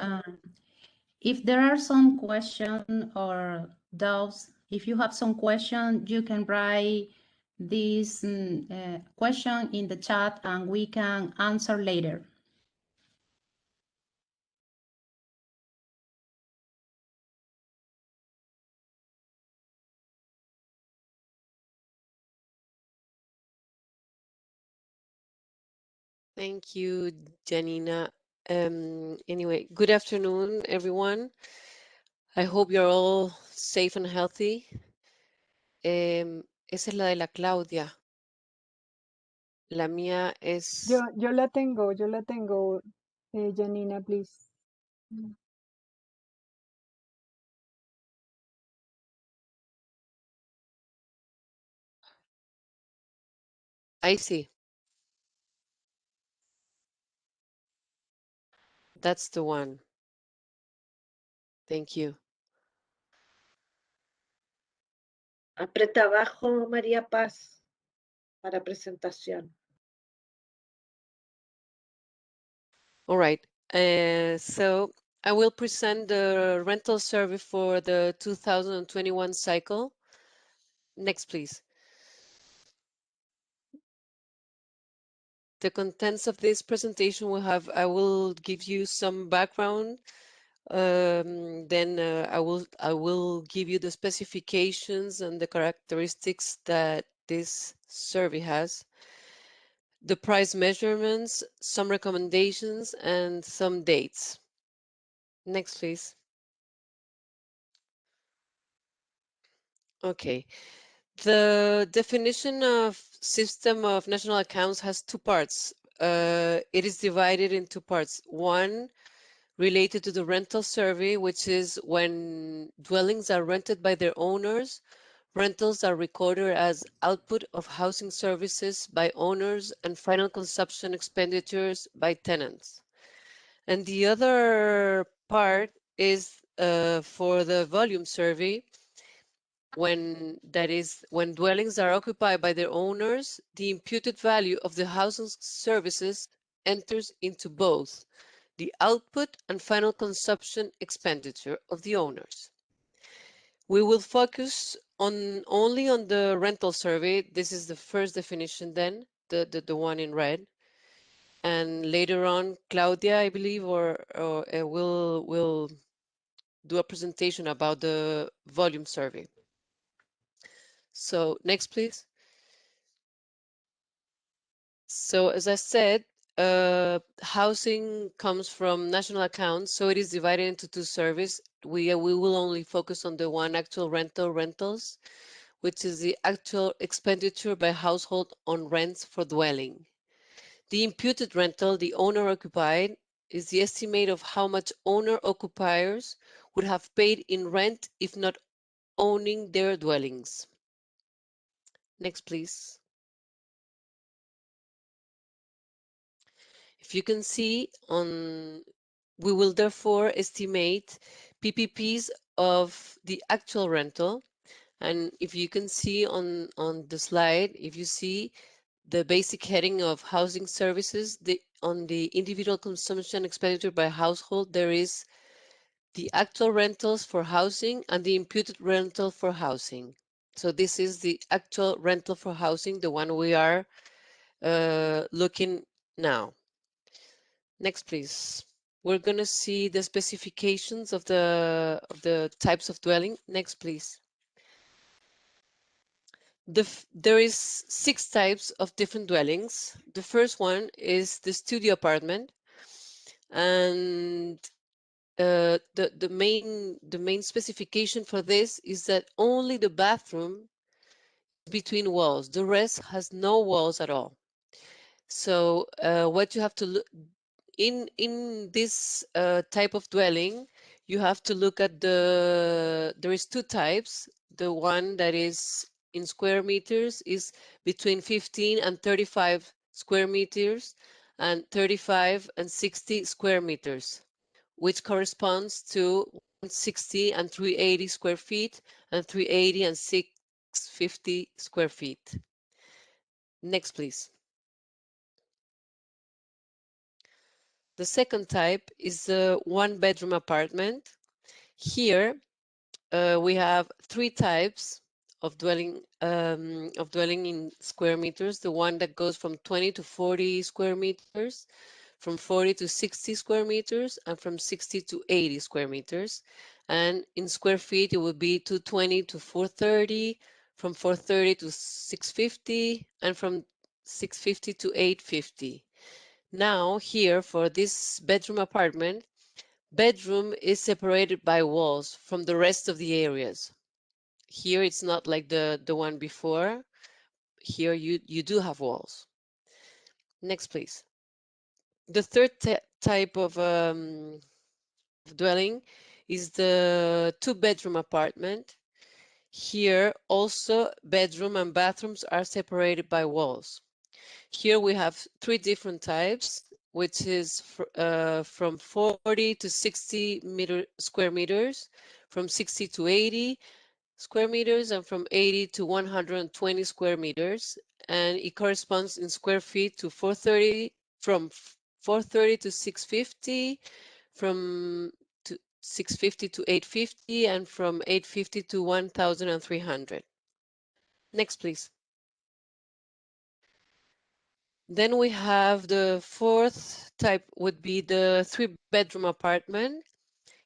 If there are some questions or doubts, if you have some question, you can write this question in the chat and we can answer later. Thank you, Janina. Anyway, good afternoon, everyone. I hope you're all safe and healthy. Esa es la de la Claudia. La mía es... Yo la tengo, Janina, please. I see. That's the one. Thank you. Aprieta abajo, María Paz, para presentación. All right. So I will present the rental survey for the 2021 cycle. Next, please. The contents of this presentation I will give you some background. Then I will give you the specifications and the characteristics that this survey has, the price measurements, some recommendations, and some dates. Next, please. Okay. The definition of system of national accounts has two parts. It is divided in two parts. One related to the rental survey, which is when dwellings are rented by their owners, rentals are recorded as output of housing services by owners and final consumption expenditures by tenants. And the other part is for the volume survey, when dwellings are occupied by their owners, the imputed value of the housing services enters into both the output and final consumption expenditure of the owners. We will focus only on the rental survey. This is the first definition then, the one in red. And later on, Claudia, I believe, will do a presentation about the volume survey. So next, please. So as I said, housing comes from national accounts, so it is divided into two surveys. We will only focus on the one actual rentals, which is the actual expenditure by household on rents for dwelling. The imputed rental, the owner occupied, is the estimate of how much owner occupiers would have paid in rent if not owning their dwellings. Next, please. If you can see we will therefore estimate PPPs of the actual rental. And if you can see on the slide, if you see the basic heading of housing services, on the individual consumption expenditure by household, there is the actual rentals for housing and the imputed rental for housing. So this is the actual rental for housing, the one we are looking now. Next, please. We're going to see the specifications of the types of dwelling. Next, please. There is 6 types of different dwellings. The first one is the studio apartment, and the main specification for this is that only the bathroom is between walls. The rest has no walls at all. So what you have to look in this type of dwelling, you have to look at there is 2 types. The one that is in square meters is between 15 and 35 square meters and 35 and 60 square meters, which corresponds to 160 and 380 square feet and 380 and 650 square feet. Next, please. The second type is a 1-bedroom apartment. Here we have three types of dwelling in square meters. The one that goes from 20 to 40 square meters, from 40 to 60 square meters, and from 60 to 80 square meters. And in square feet, it would be 220 to 430, from 430 to 650, and from 650 to 850. Now here for this bedroom apartment, bedroom is separated by walls from the rest of the areas. Here it's not like the one before. Here you do have walls. Next, please. The third type of dwelling is the two-bedroom apartment. Here also bedroom and bathrooms are separated by walls. Here we have three different types, which is from 40 to 60 square meters, from 60 to 80 square meters, and from 80 to 120 square meters. And it corresponds in square feet to 430, from 430 to 650, from 650 to 850, and from 850 to 1,300. Next, please. Then we have the fourth type would be the three-bedroom apartment.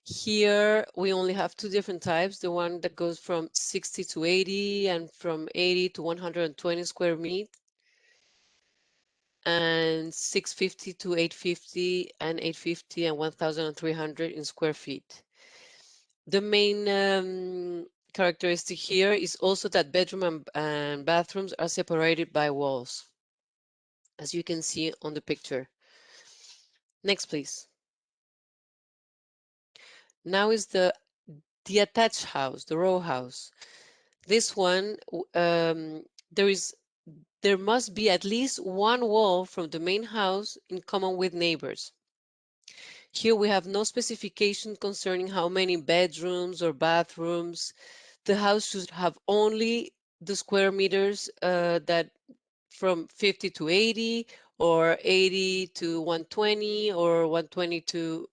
Here we only have two different types, the one that goes from 60 to 80 and from 80 to 120 square meters, and 650 to 850 and 850 and 1,300 in square feet. The main characteristic here is also that bedroom and bathrooms are separated by walls, as you can see on the picture. Next, please. Now is the attached house, the row house. This one, there must be at least one wall from the main house in common with neighbors. Here we have no specification concerning how many bedrooms or bathrooms. The house should have only the square meters that from 50 to 80, or 80 to 120, or 120 to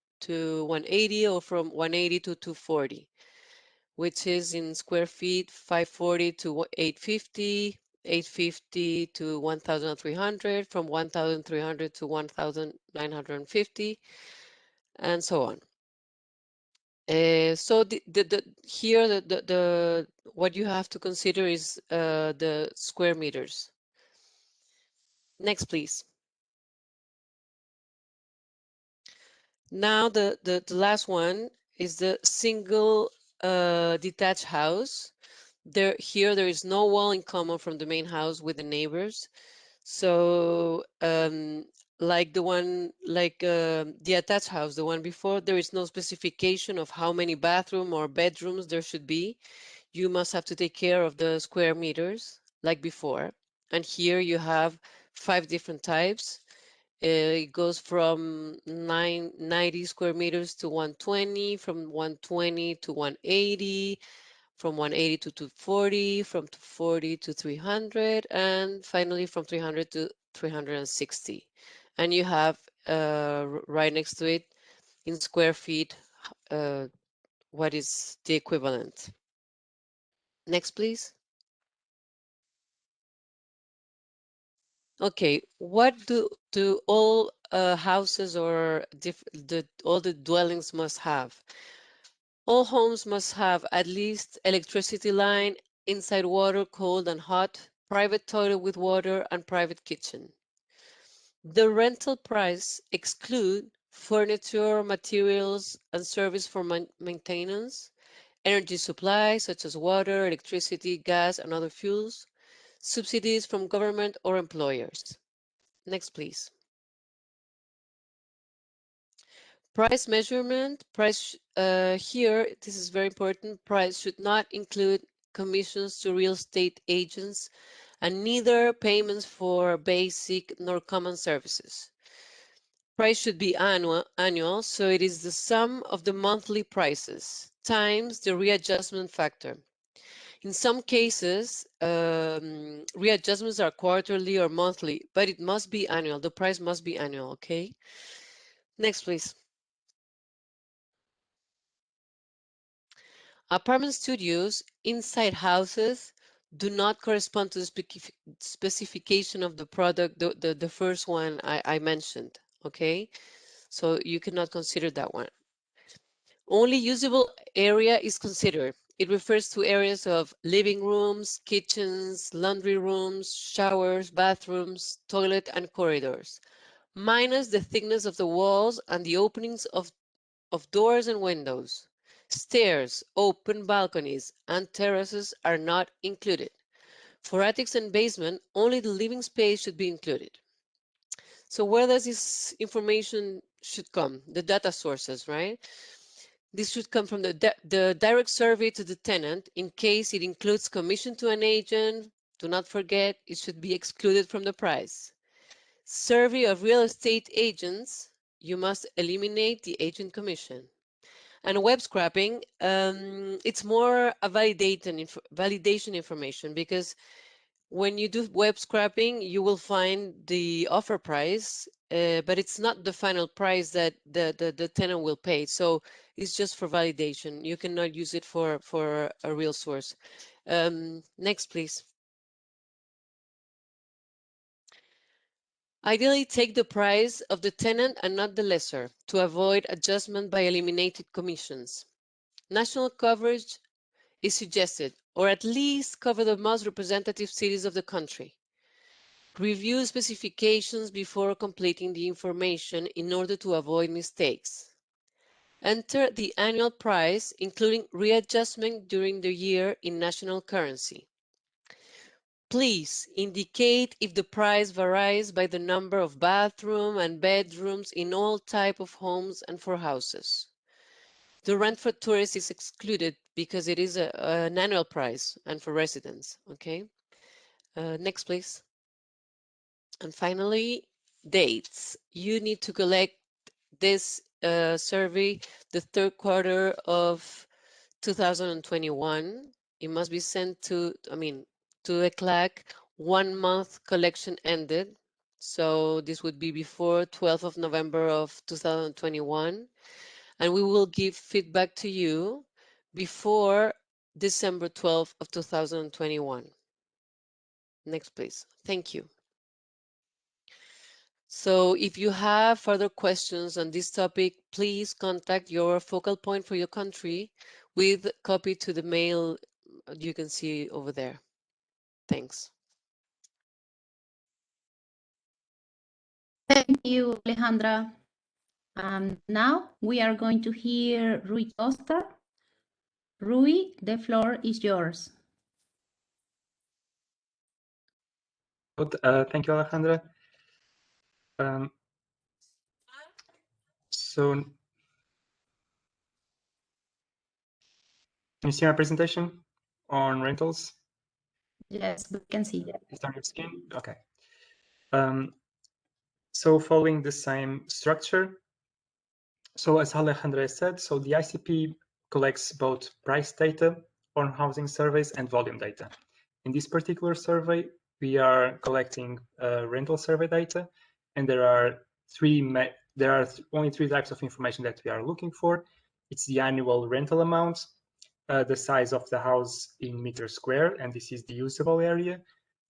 180, or from 180 to 240, which is in square feet 540 to 850, 850 to 1,300, from 1,300 to 1,950, and so on. So here the what you have to consider is the square meters. Next, please. Now the last one is the single detached house. Here there is no wall in common from the main house with the neighbors. So like the attached house, the one before, there is no specification of how many bathroom or bedrooms there should be. You must have to take care of the square meters like before. And here you have 5 different types. It goes from 90 square meters to 120, from 120 to 180, from 180 to 240, from 240 to 300, and finally from 300 to 360. And you have right next to it in square feet what is the equivalent. Next, please. Okay, what do all houses or all the dwellings must have? All homes must have at least electricity line, inside water, cold and hot, private toilet with water, and private kitchen. The rental price exclude furniture, materials, and service for maintenance, energy supply such as water, electricity, gas, and other fuels, subsidies from government or employers. Next, please. Price measurement. Here, this is very important. Price should not include commissions to real estate agents and neither payments for basic nor common services. Price should be annual, so it is the sum of the monthly prices times the readjustment factor. In some cases, readjustments are quarterly or monthly, but it must be annual. The price must be annual, okay? Next, please. Apartment studios inside houses do not correspond to the specification of the product, the first one I mentioned, okay? So you cannot consider that one. Only usable area is considered. It refers to areas of living rooms, kitchens, laundry rooms, showers, bathrooms, toilet, and corridors, minus the thickness of the walls and the openings of doors and windows. Stairs, open balconies, and terraces are not included. For attics and basement, only the living space should be included. So where does this information should come? The data sources, right? This should come from the direct survey to the tenant. In case it includes commission to an agent, do not forget it should be excluded from the price. Survey of real estate agents, you must eliminate the agent commission. And web scraping, it's more a validation information, because when you do web scraping, you will find the offer price, but it's not the final price that the tenant will pay. So it's just for validation. You cannot use it for a real source. Next, please. Ideally, take the price of the tenant and not the lessor to avoid adjustment by eliminated commissions. National coverage is suggested, or at least cover the most representative cities of the country. Review specifications before completing the information in order to avoid mistakes. Enter the annual price, including readjustment during the year in national currency. Please indicate if the price varies by the number of bathrooms and bedrooms in all types of homes and for houses. The rent for tourists is excluded because it is an annual price and for residents, okay? Next, please. And finally, dates. You need to collect this survey the third quarter of 2021. It must be sent to ECLAC 1 month collection ended. So this would be before 12th of November of 2021. And we will give feedback to you before December 12th of 2021. Next, please. Thank you. So if you have further questions on this topic, please contact your focal point for your country with copy to the mail you can see over there. Thanks. Thank you, Alejandra. Now we are going to hear Rui Costa. Rui, the floor is yours. Thank you, Alejandra. So, can you see my presentation on rentals? Yes, we can see. Start your screen. Okay. So following the same structure. So as Alejandra said, so the ICP collects both price data on housing surveys and volume data. In this particular survey, we are collecting rental survey data, and there are only three types of information that we are looking for. It's the annual rental amount, the size of the house in meters square, and this is the usable area,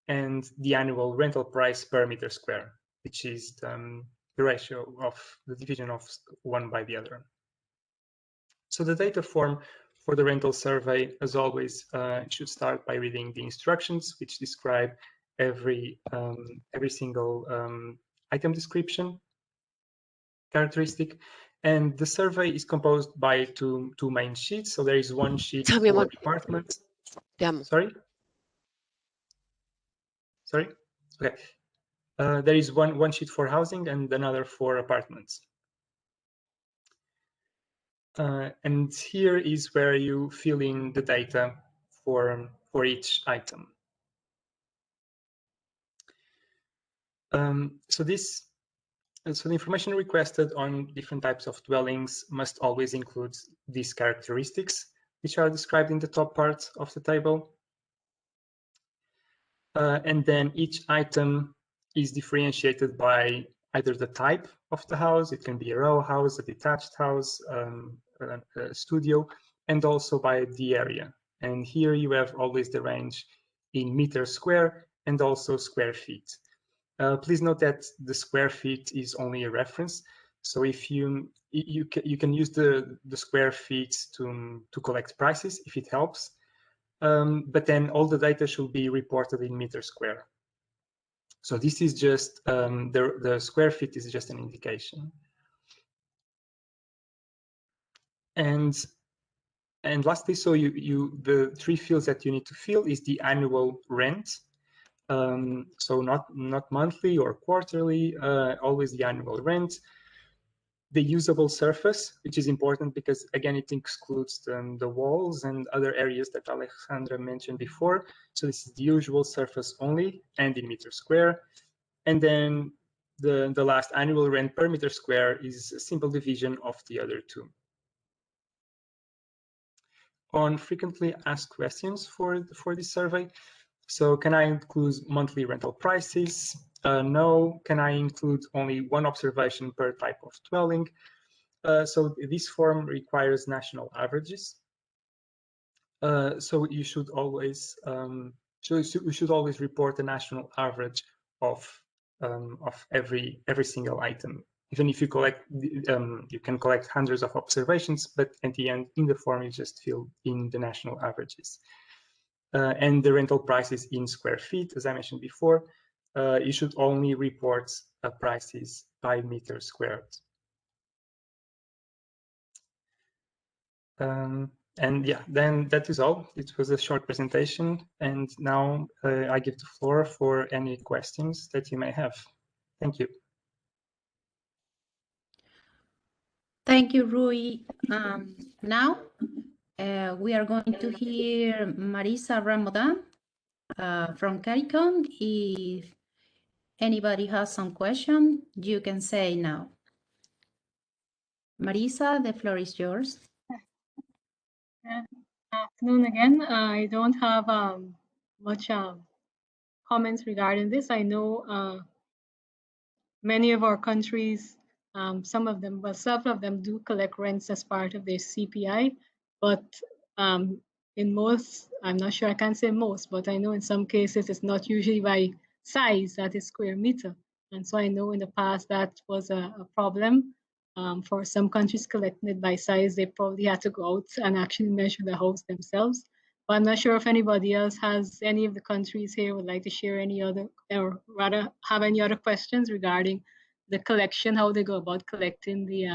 and the annual rental price per meter square, which is the ratio of the division of one by the other. So the data form for the rental survey, as always, should start by reading the instructions, which describe every single item description characteristic. And the survey is composed by two main sheets. So there is one sheet for apartments. Sorry? Okay. There is one sheet for housing and another for apartments. And here is where you fill in the data for each item. So the information requested on different types of dwellings must always include these characteristics, which are described in the top part of the table. And then each item is differentiated by either the type of the house, it can be a row house, a detached house, a studio, and also by the area. And here you have always the range in meters square and also square feet. Please note that the square feet is only a reference. So if you can use the square feet to collect prices if it helps, but then all the data should be reported in meters square. So this is just the square feet is just an indication. And lastly, so the three fields that you need to fill is the annual rent. So not monthly or quarterly, always the annual rent. The usable surface, which is important because again it excludes the walls and other areas that Alejandra mentioned before. So this is the usual surface only and in meters square. And then the last annual rent per meter square is a simple division of the other two. On frequently asked questions for this survey, so can I include monthly rental prices? No. Can I include only one observation per type of dwelling? So this form requires national averages. So you should always report the national average of every single item. Even if you collect, you can collect hundreds of observations, but at the end, in the form, you just fill in the national averages. And the rental prices in square feet, as I mentioned before, you should only report prices by meter squared. And yeah, then that is all. It was a short presentation, and now I give the floor for any questions that you may have. Thank you. Thank you, Rui. Now we are going to hear Marisa Ramadan from CARICOM. If anybody has some question, you can say now. Marisa, the floor is yours. Good afternoon again. I don't have much comments regarding this. I know many of our countries, some of them, well, several of them do collect rents as part of their CPI, but in most, I'm not sure, I can't say most, but I know in some cases it's not usually by size, that is square meter. And so I know in the past that was a problem. For some countries collecting it by size, they probably had to go out and actually measure the house themselves. But I'm not sure if anybody else has, any of the countries here would like to share any other, or rather have any other questions regarding the collection, how they go about collecting the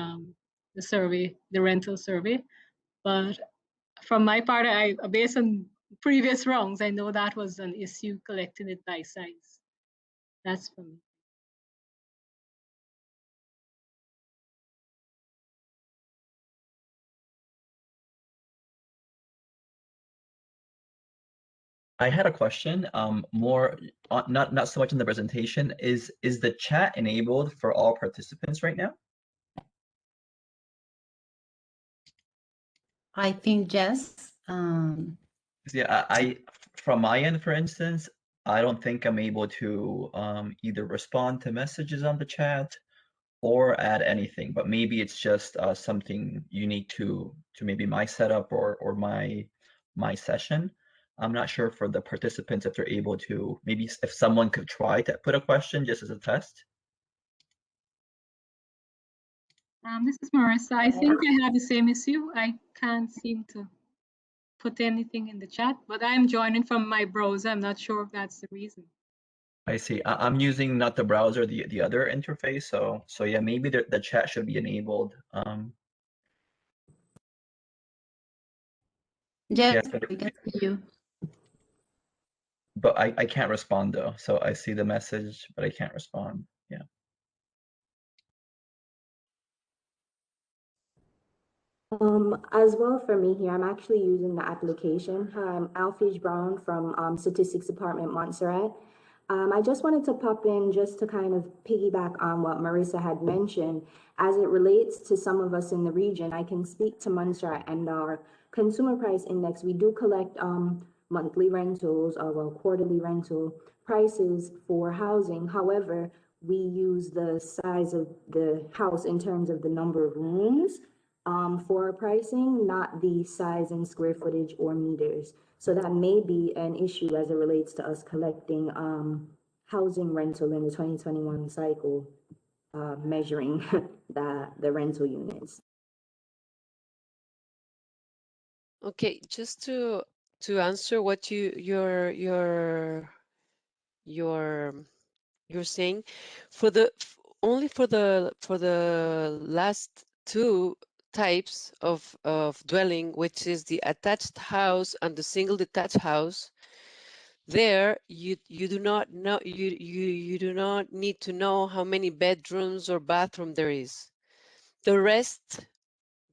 survey, the rental survey. But from my part, based on previous rounds, I know that was an issue, collecting it by size. That's for me. I had a question, more not so much in the presentation. Is the chat enabled for all participants right now? I think yes. Yeah, I from my end, for instance, I don't think I'm able to either respond to messages on the chat or add anything, but maybe it's just something unique to maybe my setup or my session. I'm not sure for the participants if they're able to, maybe if someone could try to put a question just as a test. This is Marissa. I think I have the same issue. I can't seem to put anything in the chat, but I'm joining from my browser. I'm not sure if that's the reason. I see. I'm using not the browser, the other interface. So yeah, maybe the chat should be enabled. Yes, yeah, we can see you. But I can't respond though. So I see the message, but I can't respond. Yeah. As well for me here, I'm actually using the application. I'm Alfish Brown from Statistics Department, Montserrat. I just wanted to pop in just to kind of piggyback on what Marisa had mentioned. As it relates to some of us in the region, I can speak to Montserrat and our consumer price index. We do collect monthly rentals or well, quarterly rental prices for housing. However, we use the size of the house in terms of the number of rooms. for our pricing, not the size in square footage or meters. So that may be an issue as it relates to us collecting housing rental in the 2021 cycle, measuring the rental units. Okay, just to answer what you're saying, only for the last two types of dwelling, which is the attached house and the single detached house, there you do not know, you do not need to know how many bedrooms or bathroom there is. The rest,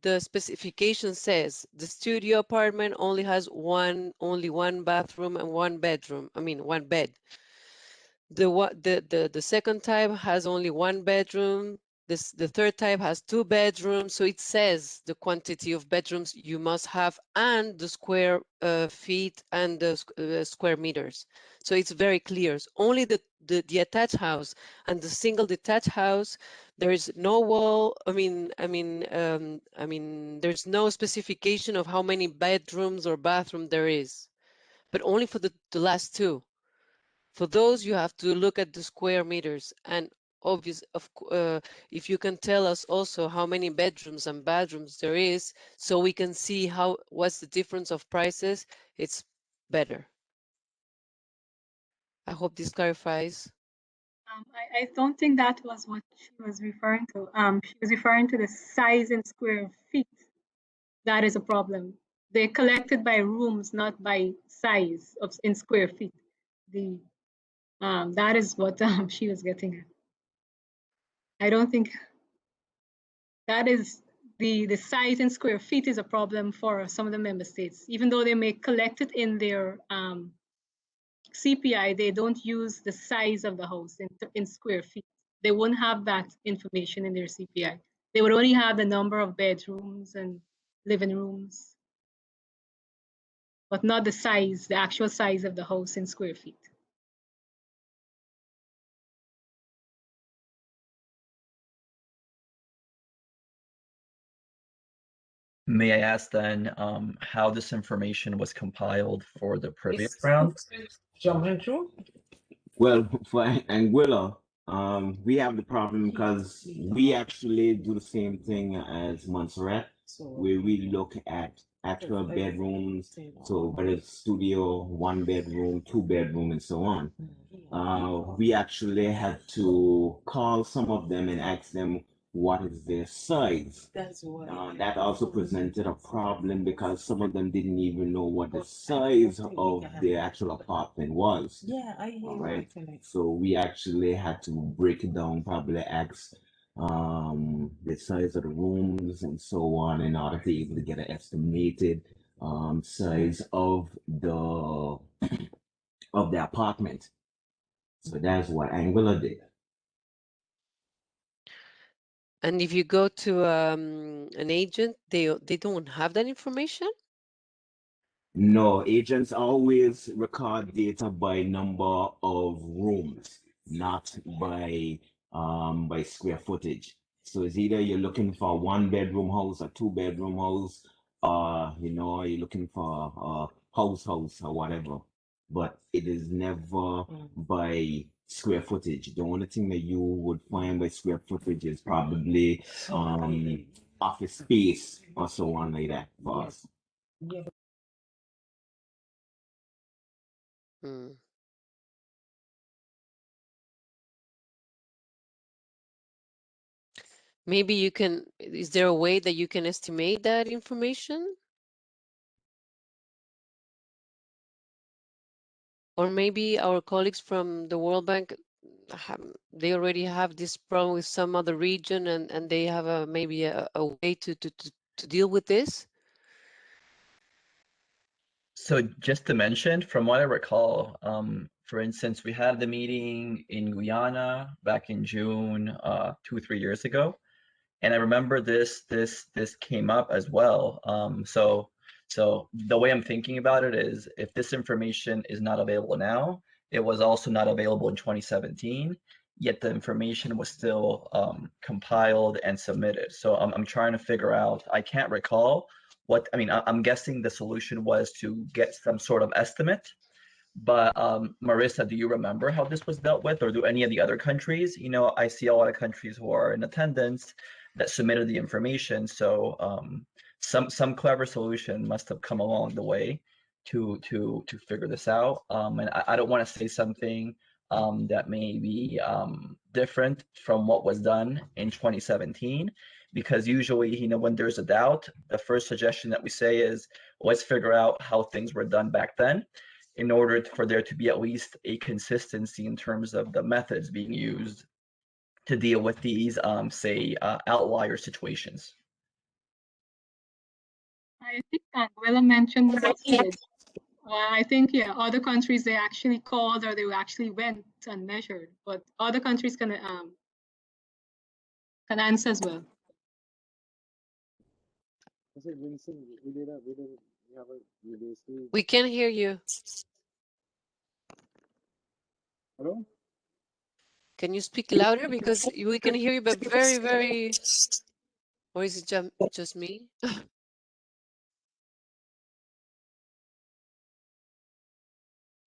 the specification says the studio apartment only has only one bathroom and one bedroom. I mean, one bed. The second type has only one bedroom. The third type has two bedrooms. So it says the quantity of bedrooms you must have and the square feet and the square meters. So it's very clear. Only the attached house and the single detached house, there is no wall. There's no specification of how many bedrooms or bathroom there is, but only for the last two. For those, you have to look at the square meters, and if you can tell us also how many bedrooms and bathrooms there is, so we can see what's the difference of prices, it's better. I hope this clarifies. I don't think that was what she was referring to. She was referring to the size in square feet. That is a problem. They're collected by rooms, not by size in square feet. That is what she was getting at. I don't think that is the size in square feet is a problem for some of the member states. Even though they may collect it in their CPI, they don't use the size of the house in square feet. They won't have that information in their CPI. They would only have the number of bedrooms and living rooms, but not the size, the actual size of the house in square feet. May I ask then how this information was compiled for the previous round? Well, for Anguilla, we have the problem because we actually do the same thing as Montserrat, where we look at actual bedrooms, so whether it's studio, 1 bedroom, 2 bedroom, and so on. We actually had to call some of them and ask them what is their size. That also presented a problem because some of them didn't even know what the size of the actual apartment was. Yeah, I hear Right. that. So we actually had to break it down, probably ask the size of the rooms and so on in order to be able to get an estimated size of the apartment. So that's what Anguilla did. And if you go to an agent, they don't have that information? No, agents always record data by number of rooms, not by square footage. So it's either you're looking for a 1 bedroom house, a 2 bedroom house, you're looking for a house or whatever. But it is never by square footage. The only thing that you would find by square footage is probably office space or so on like that for us. Hmm. Maybe you can, is there a way that you can estimate that information? Or maybe our colleagues from the World Bank, they already have this problem with some other region and they have maybe a way to deal with this? So just to mention, from what I recall, for instance, we had the meeting in Guyana back in June, 2-3 years ago, and I remember this came up as well. So the way I'm thinking about it is, if this information is not available now, it was also not available in 2017. yet the information was still compiled and submitted. So I'm trying to figure out, I can't recall what, I mean, I'm guessing the solution was to get some sort of estimate. But Marissa, do you remember how this was dealt with, or do any of the other countries? You know, I see a lot of countries who are in attendance that submitted the information. So some clever solution must have come along the way to figure this out. And I don't want to say something that may be different from what was done in 2017, because usually, you know, when there's a doubt, the first suggestion that we say is, let's figure out how things were done back then, in order for there to be at least a consistency in terms of the methods being used to deal with these, say, outlier situations. I think Anguilla mentioned what he did. I think, yeah, other countries, they actually called or they actually went and measured, but other countries can answer as well. We can hear you. Hello? Can you speak louder? Because we can hear you, but very, very... Or is it just me?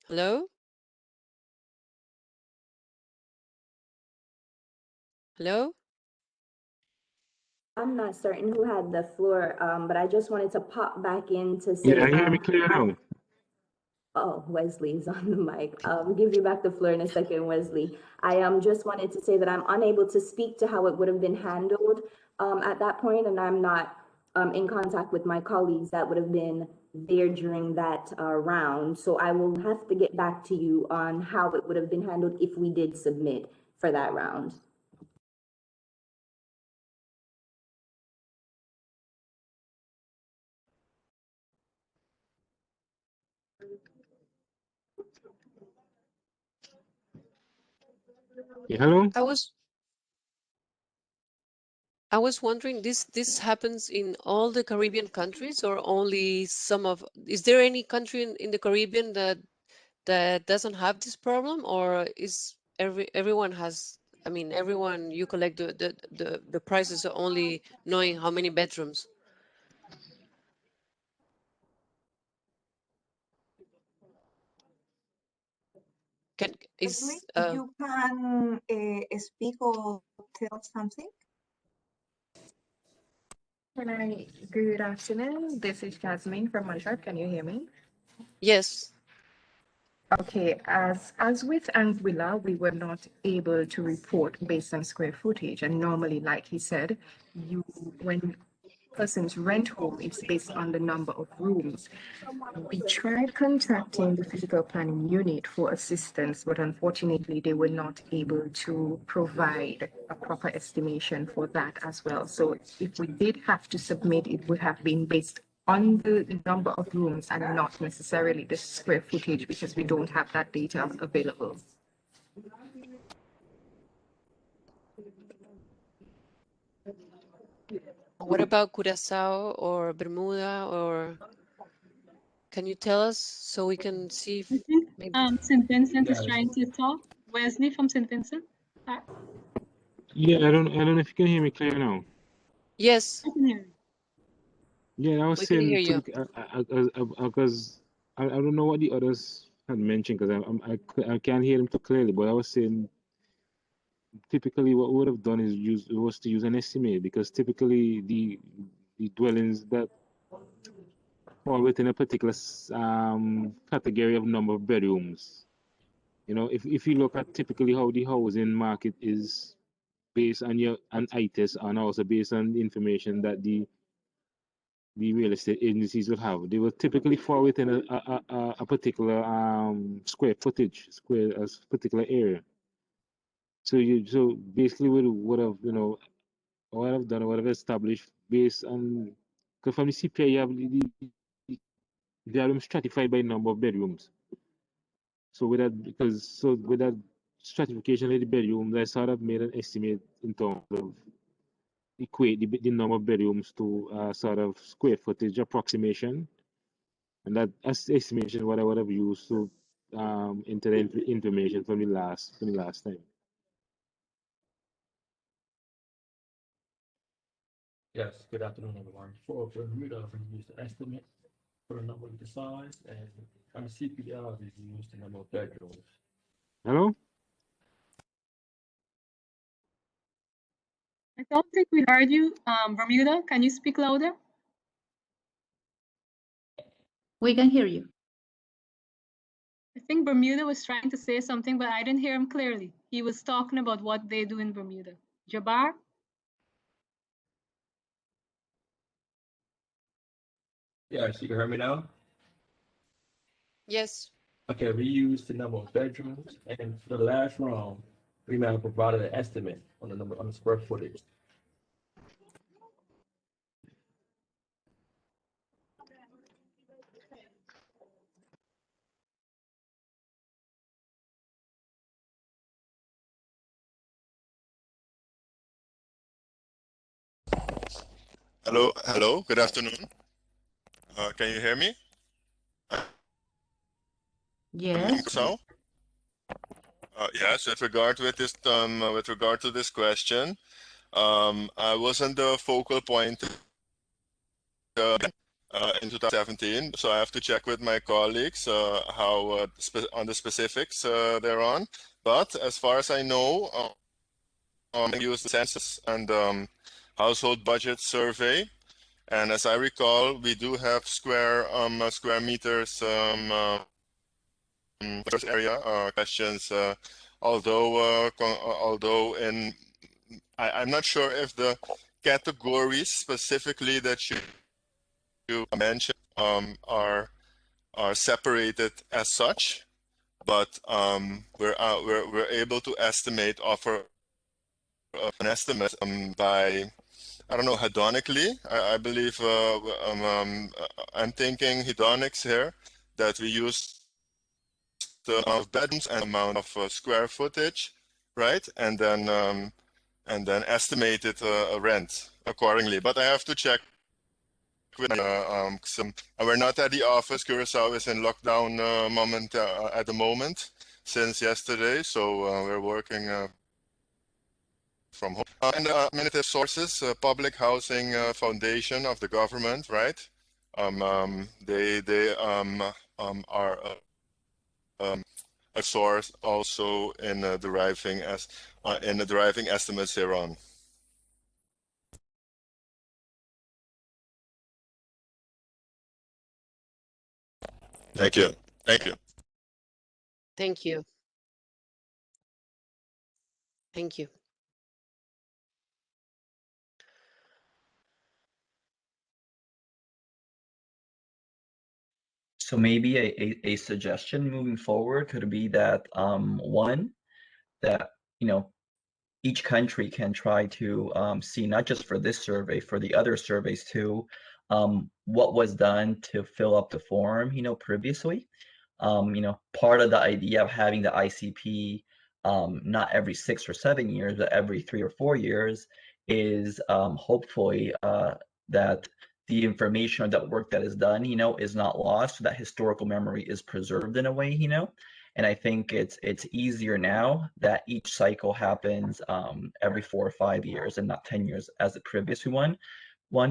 Hello? Hello? I'm not certain who had the floor, but I just wanted to pop back in to say. Yeah, I hear me clear now. Oh, Wesley's on the mic. I'll give you back the floor in a second, Wesley. I just wanted to say that I'm unable to speak to how it would have been handled at that point, and I'm not in contact with my colleagues that would have been there during that round. So I will have to get back to you on how it would have been handled if we did submit for that round. Yeah, hello? I was wondering, this happens in all the Caribbean countries or only some of... Is there any country in the Caribbean that doesn't have this problem, or is everyone has... I mean, everyone, you collect the prices only knowing how many bedrooms? You can speak or tell something? Good afternoon. This is Jasmine from Montreal. Can you hear me? Yes. Okay, as with Anguilla, we were not able to report based on square footage. And normally, like he said, when persons rent home, it's based on the number of rooms. We tried contacting the physical planning unit for assistance, but unfortunately they were not able to provide a proper estimation for that as well. So if we did have to submit, it would have been based on the number of rooms and not necessarily the square footage, because we don't have that data available. What about Curacao or Bermuda, or can you tell us so we can see if maybe... St. Vincent is trying to talk. Wesley from St. Vincent. Yeah, I don't know if you can hear me clear now. Yes. I can hear you. Yeah, I was We can hear saying you. because I don't know what the others had mentioned, because I can't hear them too clearly. But I was saying typically what we would have done is to use an estimate, because typically the dwellings that fall within a particular category of number of bedrooms. You know, if you look at typically how the housing market is based on ITES, and also based on the information that the real estate agencies will have, they will typically fall within a particular square footage, a particular area. So basically we would have, you know, what I've done, what I've established based on, because from the CPI you have the room stratified by number of bedrooms. So with that stratification of the bedrooms, I sort of made an estimate in terms of equate the number of bedrooms to sort of square footage approximation, and that estimation is what I would have used to enter the information from the last time. Yes, good afternoon, everyone. For Bermuda, we use the estimate for the number of the size, and our CPR is used the number of bedrooms. Hello? I don't think we heard you, Bermuda. Can you speak louder? We can hear you. I think Bermuda was trying to say something, but I didn't hear him clearly. He was talking about what they do in Bermuda. Jabbar? Yes, you can hear me now? Yes. Okay, we use the number of bedrooms, and for the last round, we might have provided an estimate on the number on the square footage. Hello, good afternoon. Can you hear me? Yes. So, yes, with regard to this question, I wasn't the focal point in 2017, so I have to check with my colleagues how on the specifics thereon. But as far as I know, I use the census and household budget survey. And as I recall, we do have square meters area questions. Although I'm not sure if the categories specifically that you mentioned are separated as such, but we're able to offer an estimate by, I don't know, hedonically. I believe I'm thinking hedonics here, that we use the amount of bedrooms and amount of square footage, right? And then estimated rent accordingly. But I have to check with and we're not at the office. Curacao is in lockdown moment at the moment since yesterday, so we're working from home. And administrative sources, Public Housing Foundation of the government, right? They are a source also in deriving estimates hereon. Thank you. Thank you. Thank you. Thank you. So maybe a suggestion moving forward could be that one, that each country can try to see, not just for this survey, for the other surveys too, what was done to fill up the form previously. Part of the idea of having the ICP not every 6 or 7 years, but every 3 or 4 years is hopefully that the information or that work that is done, is not lost, so that historical memory is preserved in a way, And I think it's easier now that each cycle happens every 4 or 5 years and not 10 years as the previous one.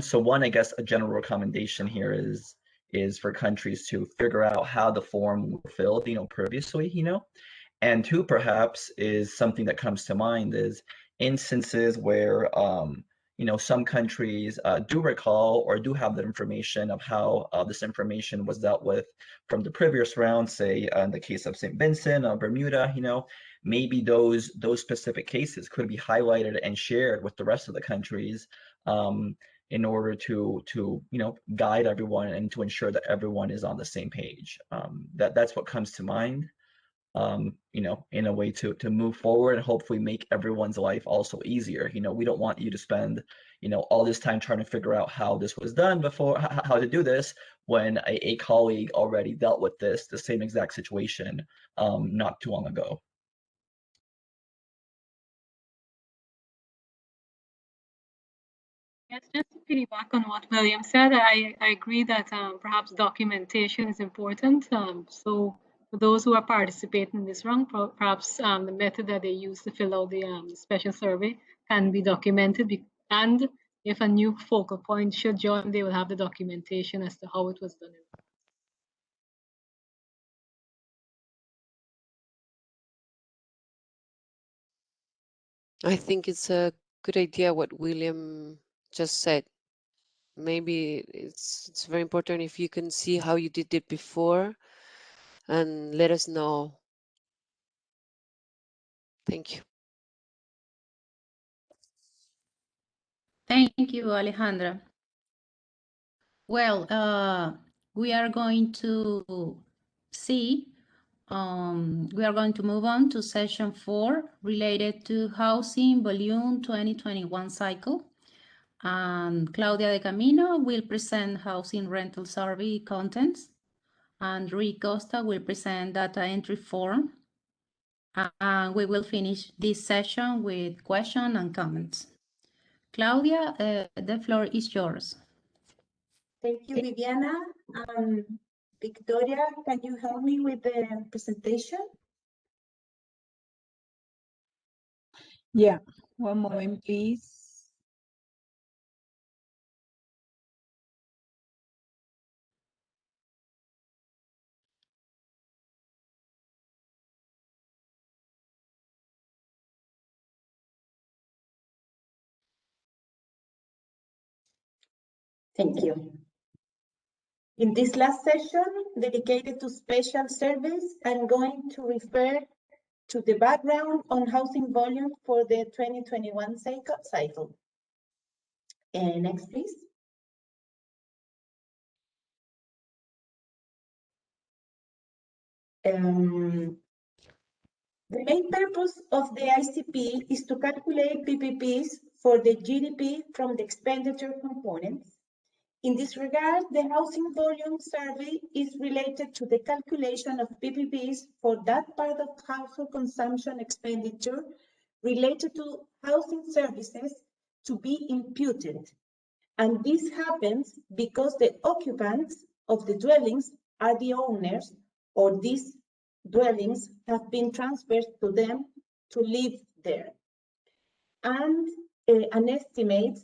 So I guess a general recommendation here is for countries to figure out how the form were filled, previously, And two, perhaps, is something that comes to mind is instances where some countries do recall or do have the information of how this information was dealt with from the previous round, say in the case of St. Vincent or Bermuda, maybe those specific cases could be highlighted and shared with the rest of the countries in order to guide everyone and to ensure that everyone is on the same page. That's what comes to mind. In a way to move forward and hopefully make everyone's life also easier. We don't want you to spend, all this time trying to figure out how this was done before, how to do this, when a colleague already dealt with the same exact situation not too long ago. Yes, just to piggyback on what William said, I agree that perhaps documentation is important. So for those who are participating in this round, perhaps the method that they use to fill out the special survey can be documented and if a new focal point should join, they will have the documentation as to how it was done. I think it's a good idea what William just said. Maybe it's very important if you can see how you did it before and let us know. Thank you. Thank you, Alejandra. Well, we are going to see, we are going to move on to session 4 related to housing volume 2021 cycle. And Claudia de Camino will present housing rental survey contents. And Rui Costa will present data entry form. And we will finish this session with questions and comments. Claudia, the floor is yours. Thank you, Viviana. Victoria, can you help me with the presentation? Yeah, one moment, please. Thank you. In this last session dedicated to special surveys, I'm going to refer to the background on housing volume for the 2021 cycle. Next, please. The main purpose of the ICP is to calculate PPPs for the GDP from the expenditure components. In this regard, the housing volume survey is related to the calculation of PPPs for that part of household consumption expenditure related to housing services to be imputed. And this happens because the occupants of the dwellings are the owners, or these dwellings have been transferred to them to live there. And an estimate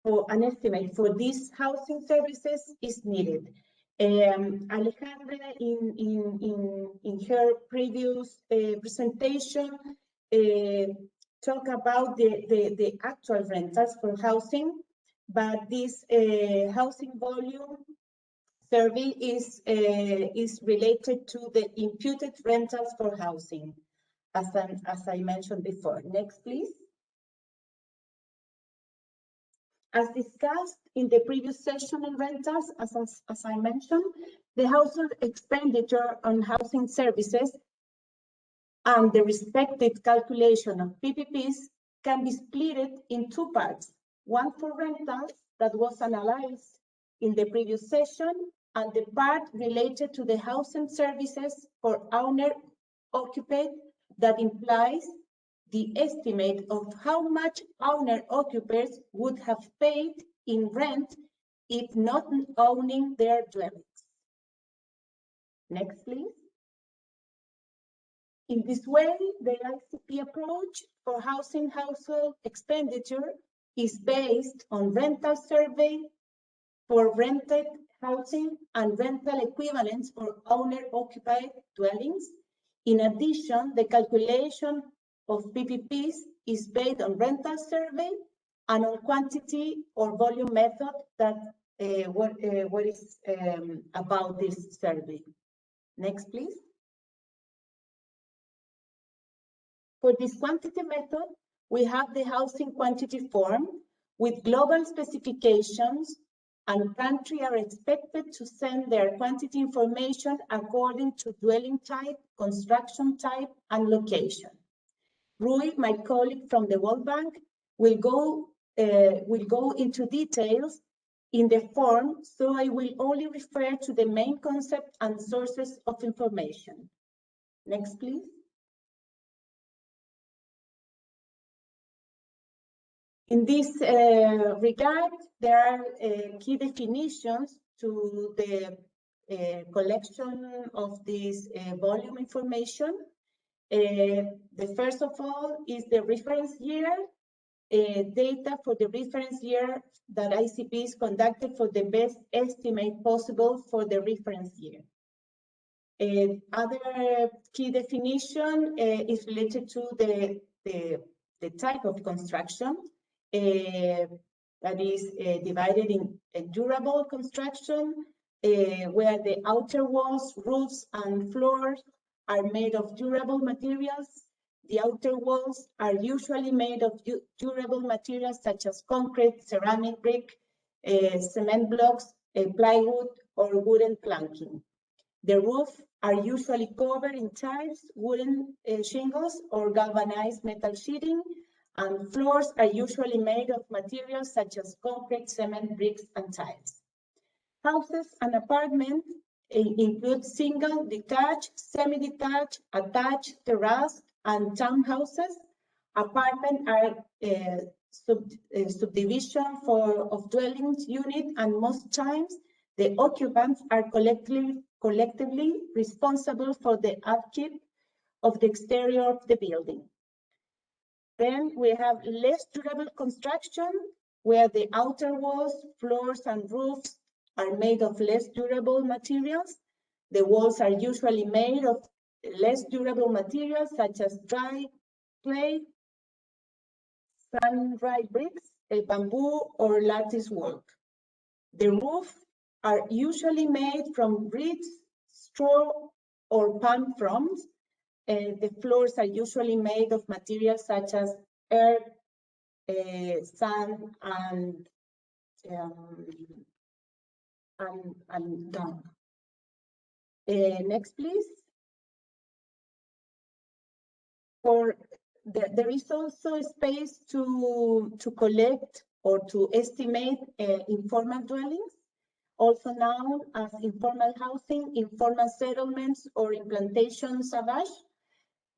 for these housing services is needed. Alejandra, in her previous presentation, talked about the actual rentals for housing, but this housing volume survey is related to the imputed rentals for housing, as I mentioned before. Next, please. As discussed in the previous session on rentals, as I mentioned, the household expenditure on housing services and the respective calculation of PPPs can be split in two parts. One for rentals that was analyzed in the previous session, and the part related to the housing services for owner-occupied that implies the estimate of how much owner-occupiers would have paid in rent if not owning their dwellings. Next, please. In this way, the ICP approach for housing household expenditure is based on rental survey for rented housing and rental equivalents for owner-occupied dwellings. In addition, the calculation of PPPs is based on rental survey and on quantity or volume method that what is about this survey. Next, please. For this quantity method, we have the housing quantity form with global specifications, and countries are expected to send their quantity information according to dwelling type, construction type, and location. Rui, my colleague from the World Bank, will go into details in the form, so I will only refer to the main concept and sources of information. Next, please. In this regard, there are key definitions to the collection of this volume information. The first of all is the reference year, data for the reference year that ICP is conducted for the best estimate possible for the reference year. Other key definition is related to the type of construction that is divided in a durable construction, where the outer walls, roofs, and floors are made of durable materials. The outer walls are usually made of durable materials such as concrete, ceramic brick, cement blocks, plywood, or wooden planking. The roof are usually covered in tiles, wooden shingles, or galvanized metal sheeting, and floors are usually made of materials such as concrete, cement, bricks, and tiles. Houses and apartments include single, detached, semi-detached, attached, terrace, and townhouses. Apartments are subdivision of dwellings unit, and most times the occupants are collectively responsible for the upkeep of the exterior of the building. Then we have less durable construction, where the outer walls, floors, and roofs are made of less durable materials. The walls are usually made of less durable materials such as dry clay, sun-dried bricks, bamboo, or lattice work. The roof are usually made from bricks, straw, or palm fronds. The floors are usually made of materials such as earth, sand, and dung. Next, please. There is also a space to collect or to estimate informal dwellings, also known as informal housing, informal settlements, or implantation savage.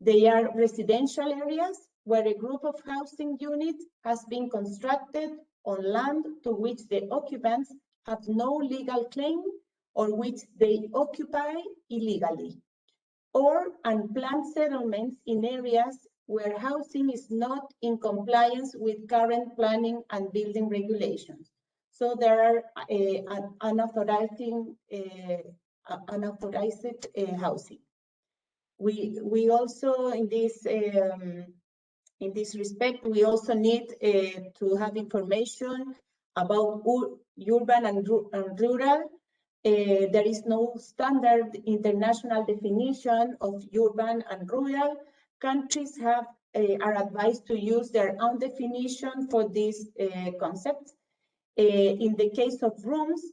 They are residential areas where a group of housing units has been constructed on land to which the occupants have no legal claim or which they occupy illegally, or unplanned settlements in areas where housing is not in compliance with current planning and building regulations. So there are unauthorized housing. We also, in this respect, we also need to have information about urban and rural. There is no standard international definition of urban and rural. Countries are advised to use their own definition for these concepts. In the case of rooms,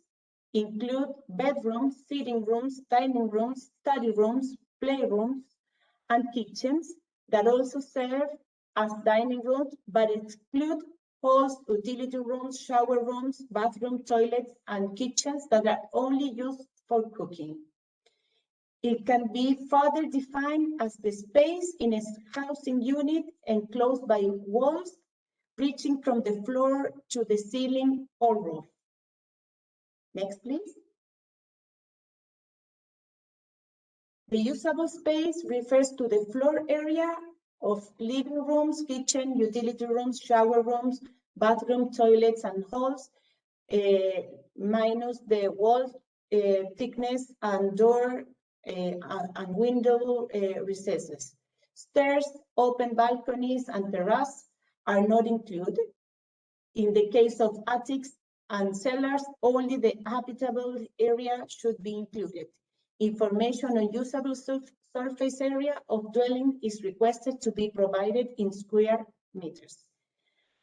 include bedrooms, sitting rooms, dining rooms, study rooms, playrooms, and kitchens that also serve as dining rooms, but exclude halls, utility rooms, shower rooms, bathroom, toilets, and kitchens that are only used for cooking. It can be further defined as the space in a housing unit enclosed by walls reaching from the floor to the ceiling or roof. Next, please. The usable space refers to the floor area of living rooms, kitchen, utility rooms, shower rooms, bathroom, toilets, and halls, minus the wall thickness and door and window recesses. Stairs, open balconies, and terrace are not included. In the case of attics and cellars, only the habitable area should be included. Information on usable surface area of dwelling is requested to be provided in square meters.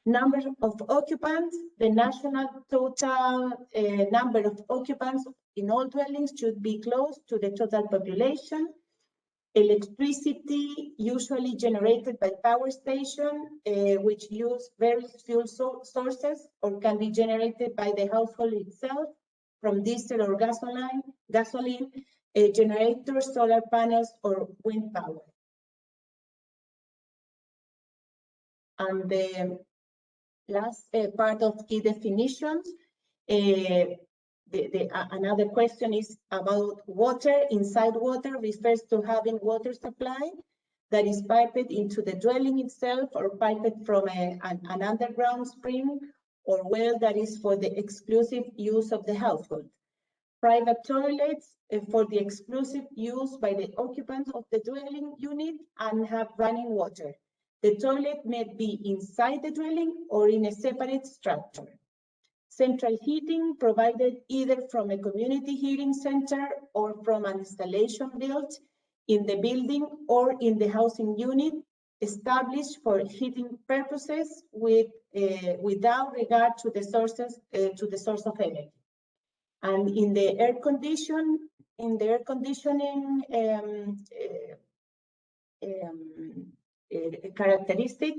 Number of occupants, the national total number of occupants in all dwellings should be close to the total population. Electricity usually generated by power station, which use various fuel sources or can be generated by the household itself from diesel or gasoline, generators, solar panels, or wind power. And the last part of key definitions, another question is about water. Inside water refers to having water supply. that is piped into the dwelling itself or piped from an underground spring or well that is for the exclusive use of the household. Private toilets for the exclusive use by the occupants of the dwelling unit and have running water. The toilet may be inside the dwelling or in a separate structure. Central heating provided either from a community heating center or from an installation built in the building or in the housing unit established for heating purposes without regard to the source of energy. And in the air conditioning characteristic,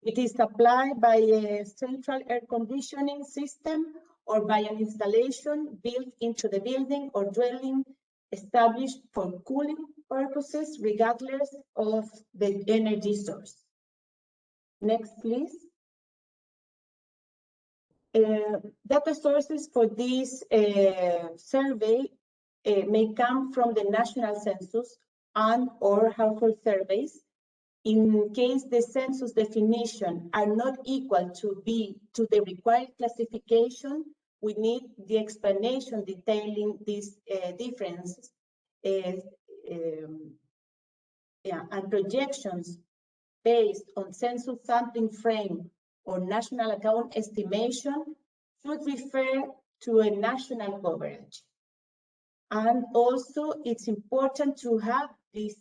it is applied by a central air conditioning system or by an installation built into the building or dwelling established for cooling purposes, regardless of the energy source. Next, please. Data sources for this survey may come from the national census and or household surveys. In case the census definition are not equal to the required classification, we need the explanation detailing these differences and projections based on census sampling frame or national account estimation should refer to a national coverage. And also it's important to have the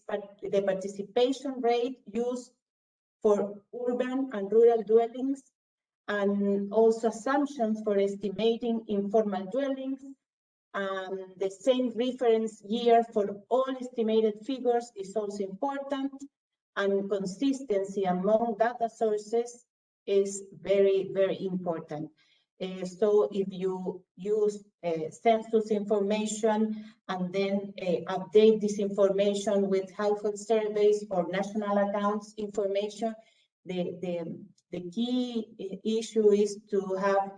participation rate used for urban and rural dwellings, and also assumptions for estimating informal dwellings. The same reference year for all estimated figures is also important, and consistency among data sources is very, very important. So if you use census information and then update this information with household surveys or national accounts information, the key issue is to have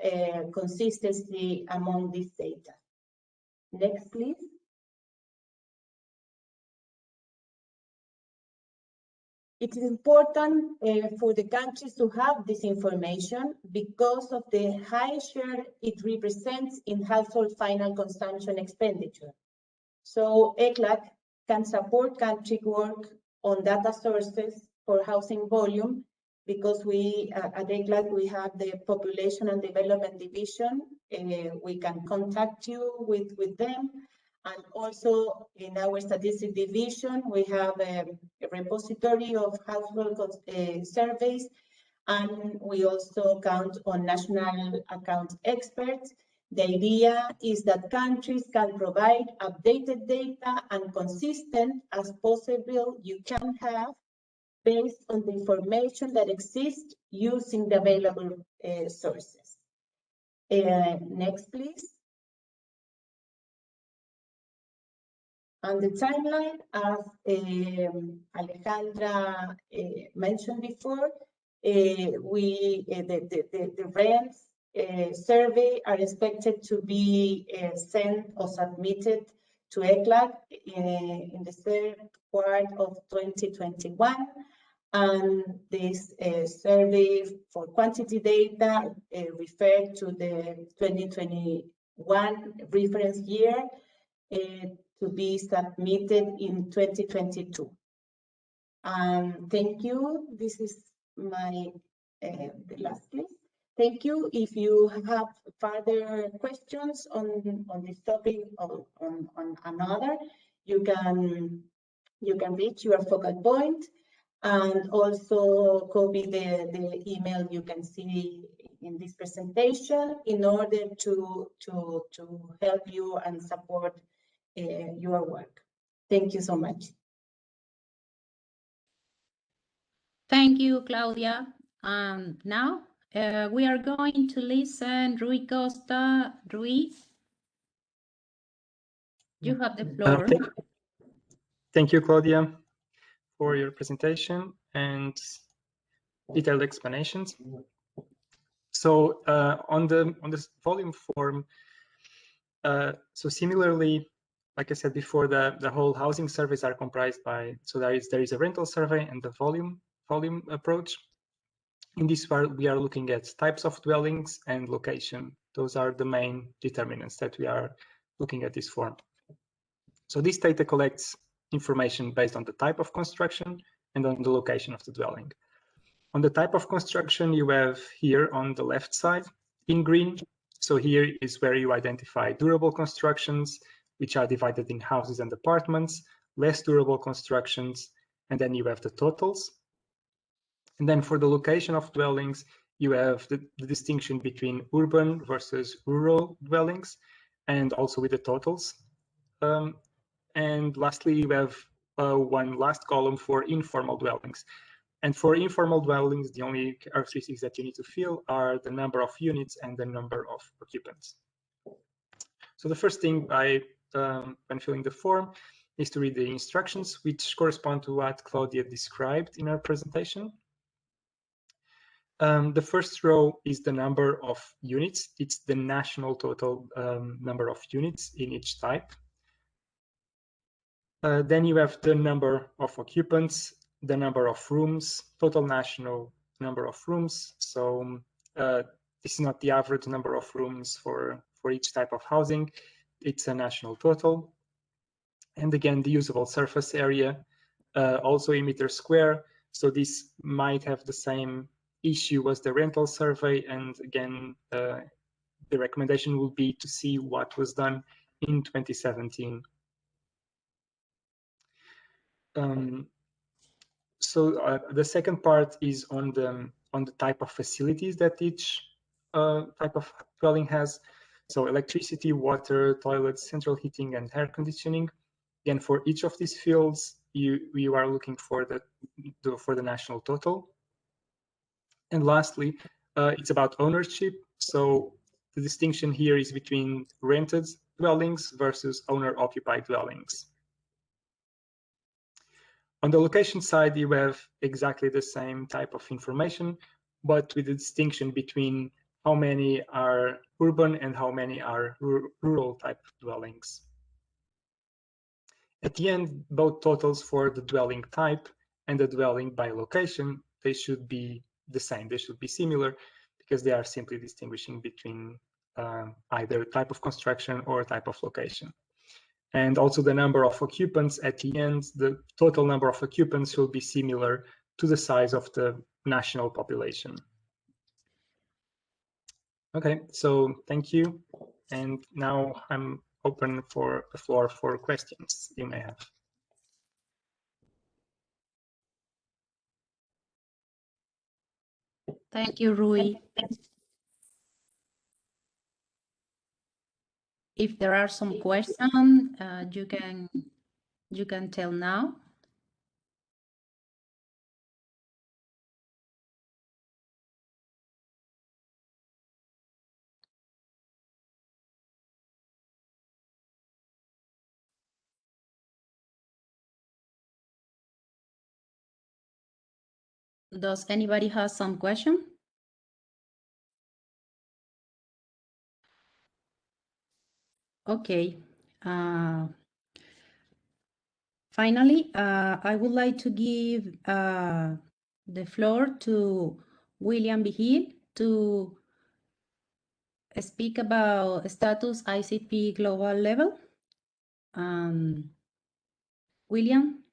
consistency among these data. Next, please. It is important for the countries to have this information because of the high share it represents in household final consumption expenditure. So ECLAC can support country work on data sources for housing volume because we, at ECLAC, we have the Population and Development Division. We can contact you with them. And also in our statistics division, we have a repository of household surveys, and we also count on national account experts. The idea is that countries can provide updated data and consistent as possible you can have based on the information that exists using the available sources. Next, please. And the timeline, as Alejandra mentioned before, the rents survey are expected to be sent or submitted to ECLAC in the third quarter of 2021. And this survey for quantity data referred to the 2021 reference year to be submitted in 2022. Thank you. This is my the last please. Thank you. If you have further questions on this topic or on another, you can reach your focal point, and also copy the email you can see in this presentation in order to help you and support your work. Thank you so much. Thank you, Claudia. Now we are going to listen Rui Costa. Rui, you have the floor. Thank you, Claudia, for your presentation and detailed explanations. So on this volume form, so similarly like I said before, the whole housing surveys are comprised by, so there is a rental survey and the volume approach. In this part, we are looking at types of dwellings and location. Those are the main determinants that we are looking at this form. So this data collects information based on the type of construction and on the location of the dwelling. On the type of construction, you have here on the left side in green. So here is where you identify durable constructions, which are divided in houses and apartments, less durable constructions, and then you have the totals. And then for the location of dwellings, you have the distinction between urban versus rural dwellings, and also with the totals. And lastly, you have one last column for informal dwellings. And for informal dwellings, the only characteristics that you need to fill are the number of units and the number of occupants. So the first thing when filling the form is to read the instructions, which correspond to what Claudia described in her presentation. The first row is the number of units. It's the national total number of units in each type. Then you have the number of occupants, the number of rooms, total national number of rooms. So this is not the average number of rooms for each type of housing. It's a national total. And again, the usable surface area, also in meters square. So this might have the same issue as the rental survey. And again, the recommendation will be to see what was done in 2017. So the second part is on the type of facilities that each type of dwelling has. So electricity, water, toilets, central heating, and air conditioning. Again, for each of these fields, you are looking for the national total. And lastly, it's about ownership. So the distinction here is between rented dwellings versus owner-occupied dwellings. On the location side, you have exactly the same type of information, but with the distinction between how many are urban and how many are rural type dwellings. At the end, both totals for the dwelling type and the dwelling by location, they should be the same. They should be similar because they are simply distinguishing between either type of construction or type of location. And also the number of occupants at the end, the total number of occupants will be similar to the size of the national population. Okay, so thank you. And now I'm open for the floor for questions you may have. Thank you, Rui. If there are some questions, you can tell now. Does anybody have some question? Okay. Finally, I would like to give the floor to William Vigil to speak about status ICP global level. William?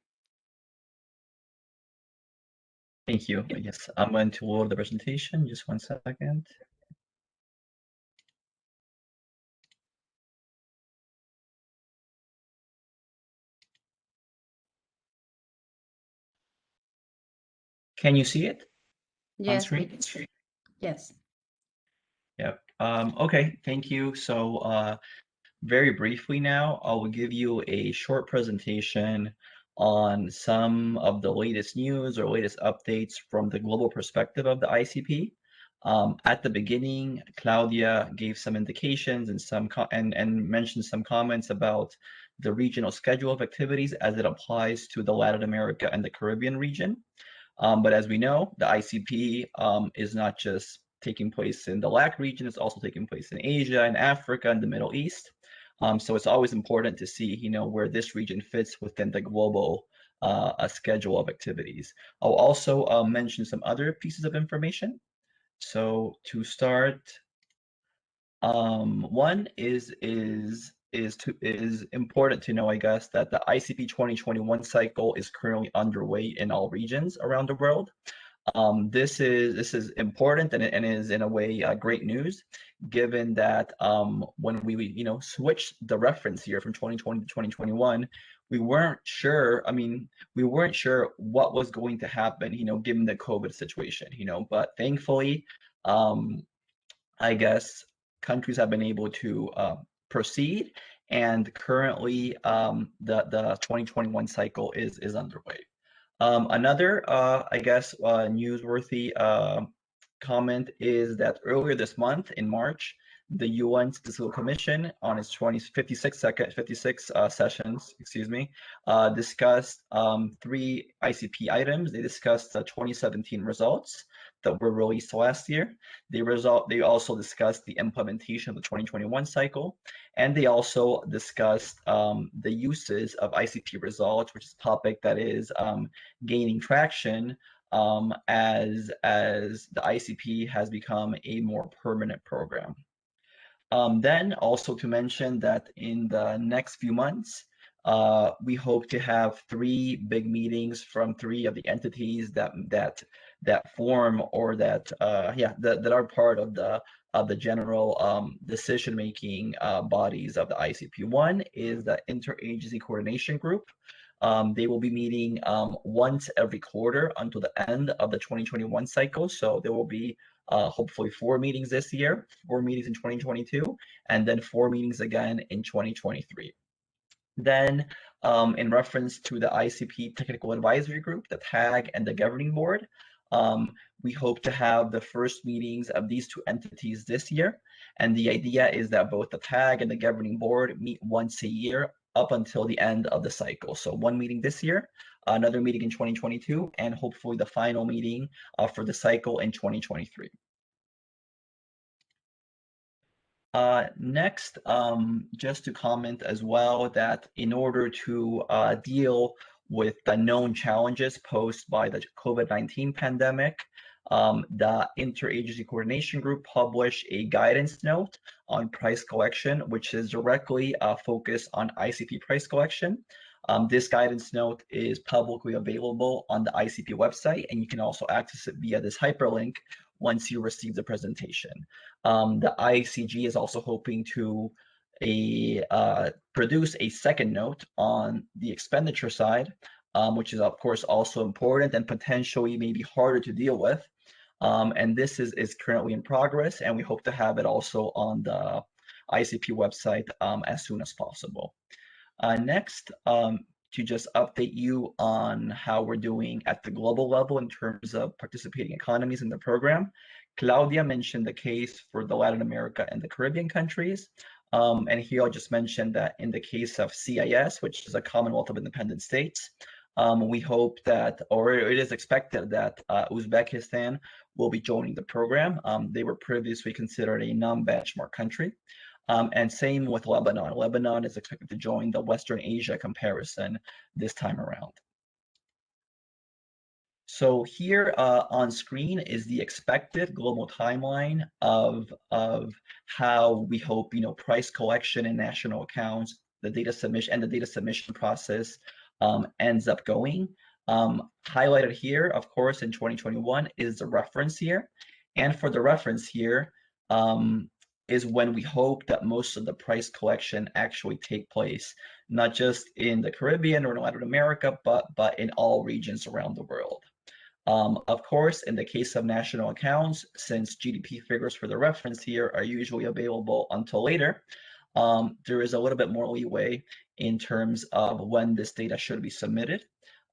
Thank you. Yes, I'm going to load the presentation. Just 1 second. Can you see it? Yes, on screen? Yes. Yep. Okay, thank you. So very briefly now, I will give you a short presentation on some of the latest news or latest updates from the global perspective of the ICP. At the beginning, Claudia gave some indications and and mentioned some comments about the regional schedule of activities as it applies to the Latin America and the Caribbean region. But as we know, the ICP is not just taking place in the LAC region, it's also taking place in Asia and Africa and the Middle East. So it's always important to see, you know, where this region fits within the global schedule of activities. I'll also mention some other pieces of information. So to start, one is important to know, I guess, that the ICP 2021 cycle is currently underway in all regions around the world. This is important and is in a way great news, given that when we switched the reference here from 2020 to 2021, we weren't sure. I mean, we weren't sure what was going to happen, you know, given the COVID situation, you know. But thankfully, I guess countries have been able to proceed, and currently the 2021 cycle is underway. Another, I guess, newsworthy comment is that earlier this month, in March, the UN Statistical Commission on its 56 sessions, discussed 3 ICP items. They discussed the 2017 results that were released last year. They also discussed the implementation of the 2021 cycle, and they also discussed the uses of ICP results, which is a topic that is gaining traction as the ICP has become a more permanent program. Then also to mention that in the next few months, we hope to have 3 big meetings from 3 of the entities that form or that are part of the general decision-making bodies of the ICP. One is the Interagency Coordination Group. They will be meeting once every quarter until the end of the 2021 cycle. So there will be hopefully 4 meetings this year, 4 meetings in 2022, and then 4 meetings again in 2023. Then in reference to the ICP Technical Advisory Group, the TAG, and the Governing Board, we hope to have the first meetings of these 2 entities this year. And the idea is that both the TAG and the Governing Board meet once a year up until the end of the cycle. So 1 meeting this year, another meeting in 2022, and hopefully the final meeting for the cycle in 2023. Next, just to comment as well that in order to deal with the known challenges posed by the COVID-19 pandemic, the Interagency Coordination Group published a guidance note on price collection, which is directly focused on ICP price collection. This guidance note is publicly available on the ICP website, and you can also access it via this hyperlink once you receive the presentation. The ICG is also hoping to produce a second note on the expenditure side, which is of course also important and potentially maybe harder to deal with. And this is currently in progress, and we hope to have it also on the ICP website as soon as possible. Next, to just update you on how we're doing at the global level in terms of participating economies in the program. Claudia mentioned the case for the Latin America and the Caribbean countries. And here I'll just mention that in the case of CIS, which is a Commonwealth of Independent States, we hope that, or it is expected that Uzbekistan will be joining the program. They were previously considered a non-benchmark country. And same with Lebanon. Lebanon is expected to join the Western Asia comparison this time around. So here on screen is the expected global timeline of how we hope, you know, price collection and national accounts, the data submission process ends up going. Highlighted here, of course, in 2021 is the reference year. And for the reference year, is when we hope that most of the price collection actually take place, not just in the Caribbean or in Latin America, but in all regions around the world. Of course, in the case of national accounts, since GDP figures for the reference year are usually available until later, there is a little bit more leeway in terms of when this data should be submitted.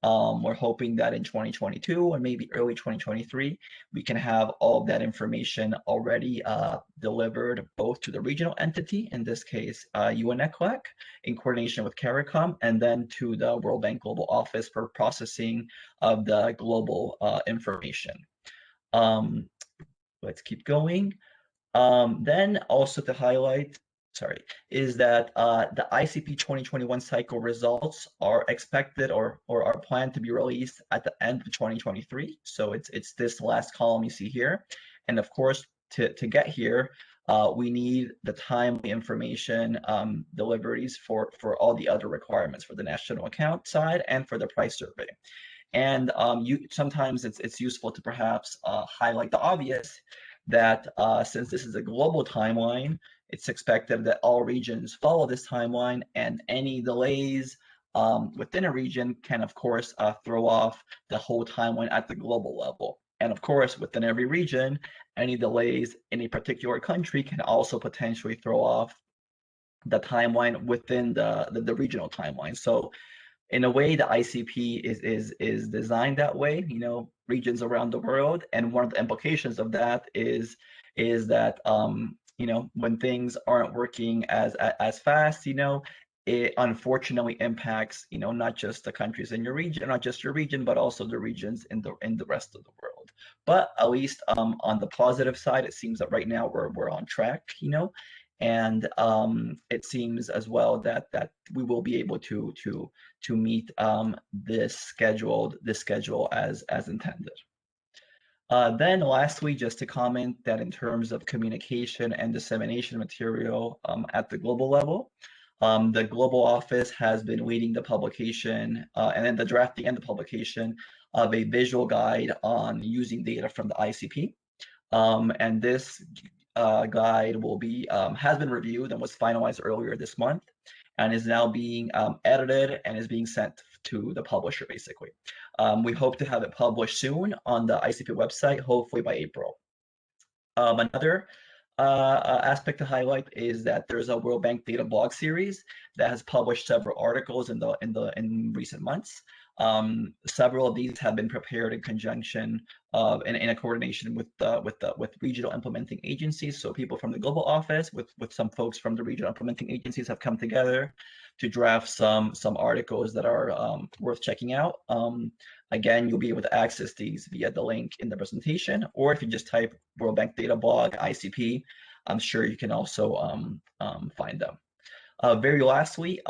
We're hoping that in 2022 or maybe early 2023, we can have all of that information already delivered both to the regional entity, in this case, ECLAC, in coordination with CARICOM, and then to the World Bank Global Office for processing of the global information. Let's keep going. Then also to highlight is that the ICP 2021 cycle results are expected or are planned to be released at the end of 2023. So it's this last column you see here. And of course, to get here, we need the timely information deliveries for all the other requirements for the national account side and for the price survey. And sometimes it's useful to perhaps highlight the obvious that since this is a global timeline, it's expected that all regions follow this timeline, and any delays within a region can, of course, throw off the whole timeline at the global level. And of course, within every region, any delays in a particular country can also potentially throw off the timeline within the regional timeline. So in a way, the ICP is designed that way, you know, regions around the world. And one of the implications of that is that you know, when things aren't working as fast, you know, it unfortunately impacts, you know, not just the countries in your region, not just your region, but also the regions in the rest of the world. But at least on the positive side, it seems that right now we're on track, you know, and it seems as well that we will be able to meet this schedule as intended. Then lastly, just to comment that in terms of communication and dissemination material at the global level, the Global Office has been leading the publication and then the drafting and the publication of a visual guide on using data from the ICP. And this guide will be has been reviewed and was finalized earlier this month, and is now being edited and is being sent to the publisher, basically. We hope to have it published soon on the ICP website, hopefully by April. Another aspect to highlight is that there's a World Bank data blog series that has published several articles in recent months. Several of these have been prepared in conjunction in a coordination with regional implementing agencies. So people from the Global Office with some folks from the regional implementing agencies have come together to draft some articles that are worth checking out. Again, you'll be able to access these via the link in the presentation, or if you just type World Bank Data Blog ICP, I'm sure you can also find them. Very lastly,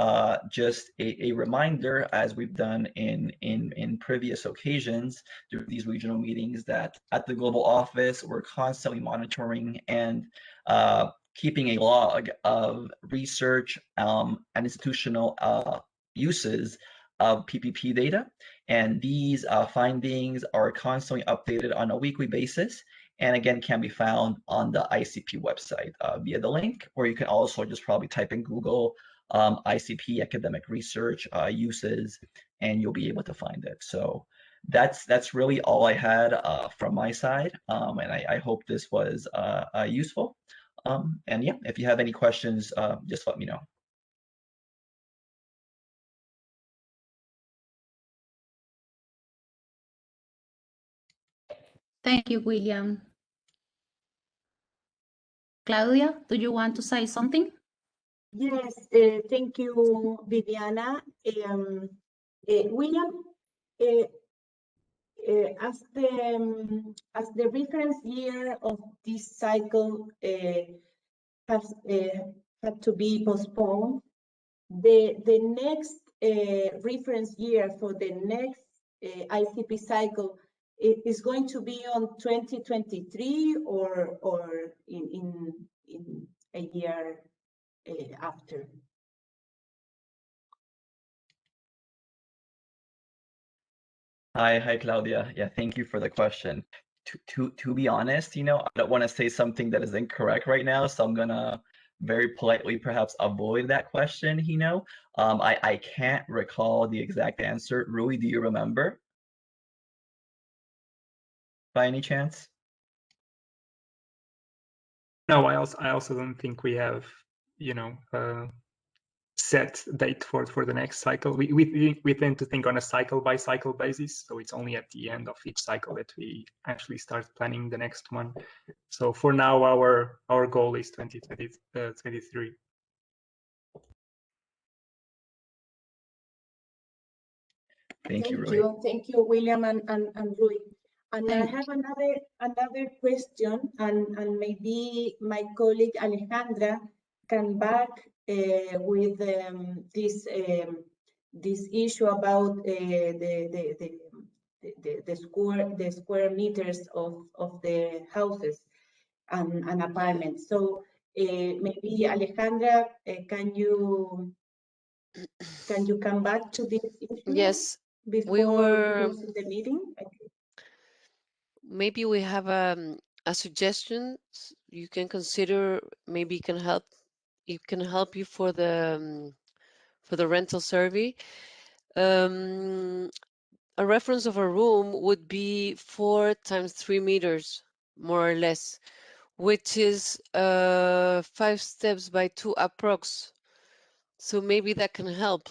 just a reminder, as we've done in previous occasions through these regional meetings, that at the Global Office, we're constantly monitoring and keeping a log of research and institutional uses of PPP data. And these findings are constantly updated on a weekly basis, and again can be found on the ICP website via the link, or you can also just probably type in Google ICP academic research uses, and you'll be able to find it. So that's really all I had from my side, and I hope this was useful. And yeah, if you have any questions, just let me know. Thank you, William. Claudia, do you want to say something? Yes, thank you, Viviana. William, as the reference year of this cycle has had to be postponed, the next reference year for the next ICP cycle is going to be on 2023 or in a year after? Hi, Claudia. Yeah, thank you for the question. To be honest, you know, I don't want to say something that is incorrect right now, so I'm gonna very politely perhaps avoid that question, you know. I can't recall the exact answer. Rui, do you remember? By any chance? No, I also don't think we have, you know, set date for the next cycle. We tend to think on a cycle by cycle basis, so it's only at the end of each cycle that we actually start planning the next one. So for now, our goal is 2023. Thank you, William and Rui. And I have another question, and maybe my colleague Alejandra come back with this issue about the square meters of the houses and apartments. So maybe Alejandra, can you come back to this issue? Yes, before closing the meeting? Okay. Maybe we have a suggestion you can consider. Maybe it can help you for the rental survey. A reference of a room would be 4 times 3 meters, more or less, which is 5 steps by 2 approx. So maybe that can help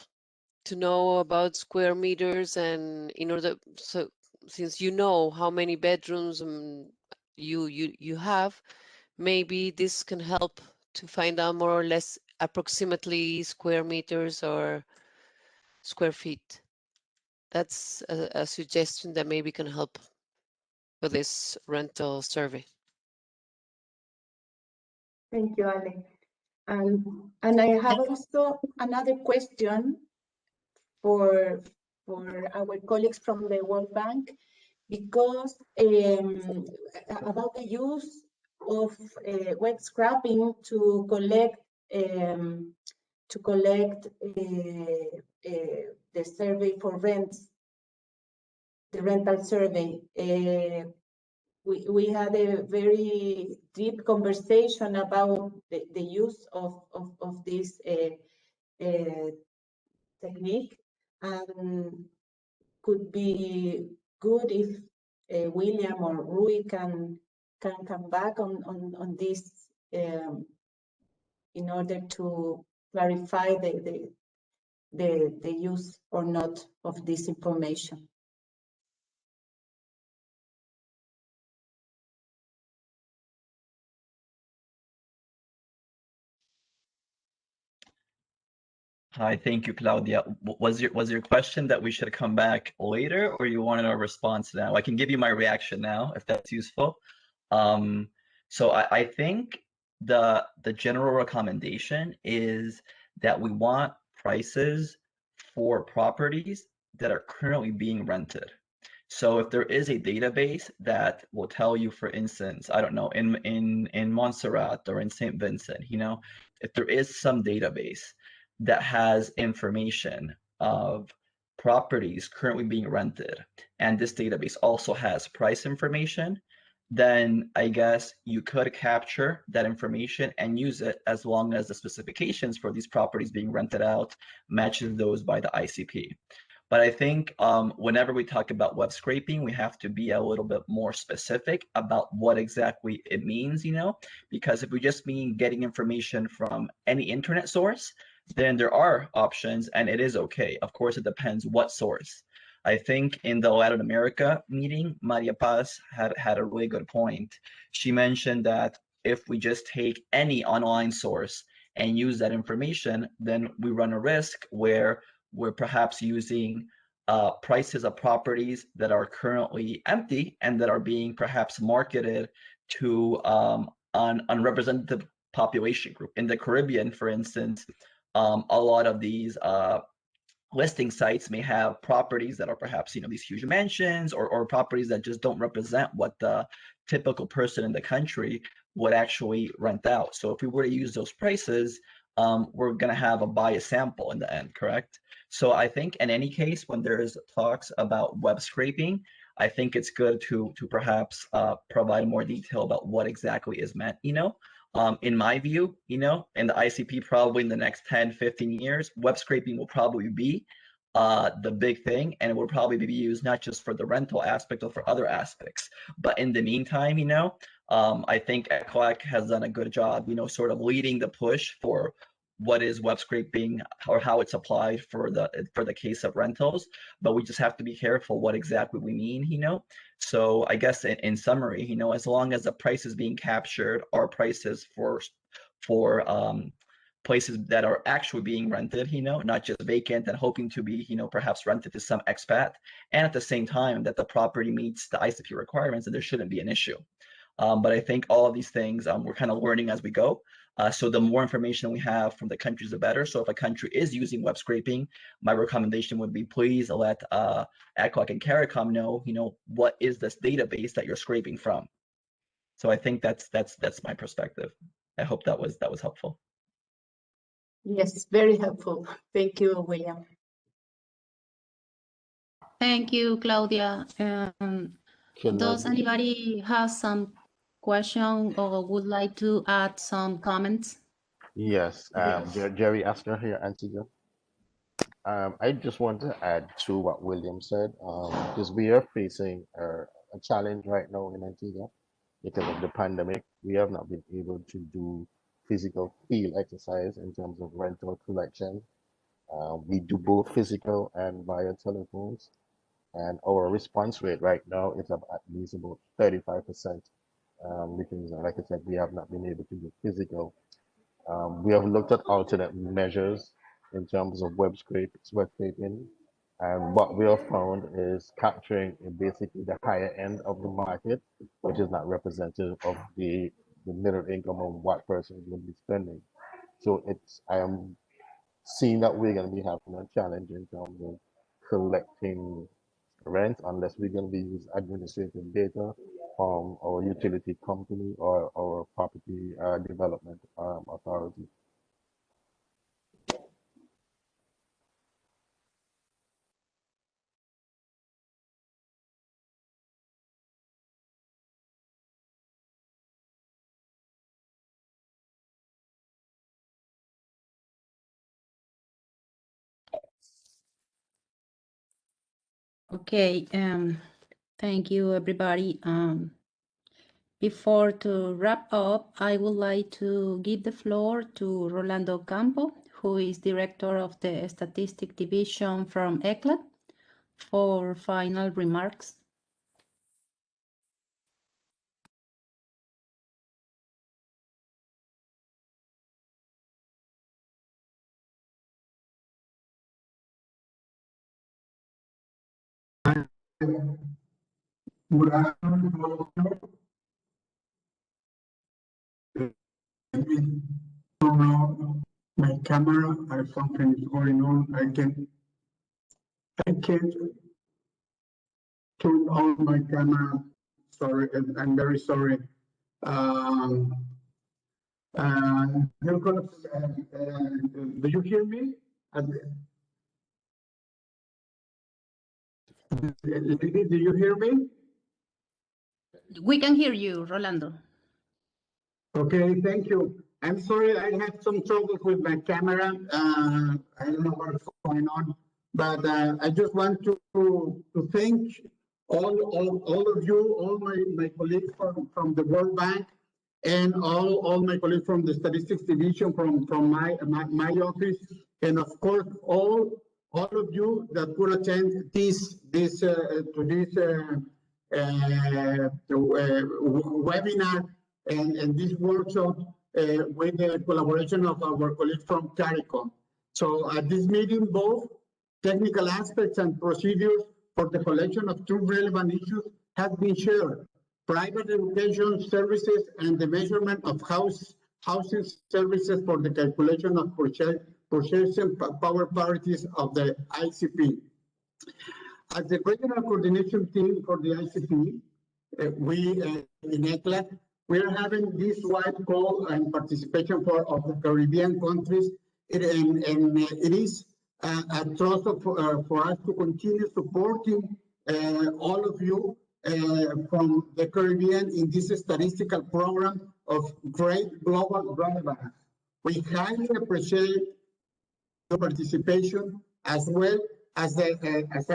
to know about square meters, and in order, so since you know how many bedrooms you have, maybe this can help to find out more or less approximately square meters or square feet. That's a suggestion that maybe can help for this rental survey. Thank you, Ale. And I have also another question for our colleagues from the World Bank, because about the use of web scraping to collect the survey for rents, the rental survey. We had a very deep conversation about the use of this technique, and could be good if William or Rui can come back on this in order to clarify the use or not of this information. Hi, thank you, Claudia. Was your question that we should come back later, or you wanted a response now? I can give you my reaction now if that's useful. So I think the general recommendation is that we want prices for properties that are currently being rented. So if there is a database that will tell you, for instance, I don't know, in Montserrat or in St. Vincent, you know, if there is some database that has information of properties currently being rented, and this database also has price information, then I guess you could capture that information and use it as long as the specifications for these properties being rented out matches those by the ICP. But I think whenever we talk about web scraping, we have to be a little bit more specific about what exactly it means, you know, because if we just mean getting information from any internet source, then there are options and it is okay. Of course, it depends what source. I think in the Latin America meeting, Maria Paz had a really good point. She mentioned that if we just take any online source and use that information, then we run a risk where we're perhaps using prices of properties that are currently empty and that are being perhaps marketed to an unrepresented population group. In the Caribbean, for instance, a lot of these listing sites may have properties that are perhaps, you know, these huge mansions or properties that just don't represent what the typical person in the country would actually rent out. So if we were to use those prices, we're going to have a biased sample in the end, correct? So I think in any case, when there's talks about web scraping, I think it's good to perhaps provide more detail about what exactly is meant, you know? In my view, you know, in the ICP, probably in the next 10, 15 years, web scraping will probably be the big thing, and it will probably be used not just for the rental aspect, but for other aspects. But in the meantime, you know, I think ECLAC has done a good job, you know, sort of leading the push for what is web scraping or how it's applied for the case of rentals. But we just have to be careful what exactly we mean, you know. So I guess in summary, you know, as long as the price is being captured are prices for places that are actually being rented, you know, not just vacant and hoping to be, you know, perhaps rented to some expat, and at the same time that the property meets the ICP requirements, and there shouldn't be an issue. But I think all of these things we're kind of learning as we go. So the more information we have from the countries, the better. So if a country is using web scraping, my recommendation would be please let ECLAC and CARICOM know, what is this database that you're scraping from. So I think that's my perspective. I hope that was helpful. Yes, very helpful. Thank you, William. Thank you, Claudia. Does anybody have some question or would like to add some comments? Yes, Jerry Asker here, Antigua. I just want to add to what William said, because we are facing a challenge right now in Antigua because of the pandemic. We have not been able to do physical field exercise in terms of rental collection. We do both physical and via telephones, and our response rate right now is at least about 35%. Because, like I said, we have not been able to do physical. We have looked at alternate measures in terms of web scraping, and what we have found is capturing basically the higher end of the market, which is not representative of the middle income of what person would be spending. So I am seeing that we're going to be having a challenge in terms of collecting rent unless we're going to be using administrative data from our utility company or our property development authority. Okay, thank you, everybody. Before to wrap up, I would like to give the floor to Rolando Campo, who is Director of the Statistic Division from ECLAC, for final remarks. Good afternoon, all of you. Turn on my camera, or something is going on. I can't turn on my camera. Sorry, I'm very sorry. You're gonna, do you hear me? Lady, do you hear me? We can hear you, Rolando. Okay, thank you. I'm sorry, I had some trouble with my camera. I don't know what's going on, but I just want to thank all of you, all my colleagues from the World Bank, and all my colleagues from the Statistics Division from my office, and of course all of you that could attend this webinar and this workshop with the collaboration of our colleagues from CARICOM. So at this meeting, both technical aspects and procedures for the collection of two relevant issues have been shared. Private education services and the measurement of housing services for the calculation of purchasing power parities of the ICP. As the regional coordination team for the ICP, we in ECLAC, we are having this wide call and participation of the Caribbean countries, and it is a trust for us to continue supporting all of you from the Caribbean in this statistical program of great global relevance. We highly appreciate the participation, as well as I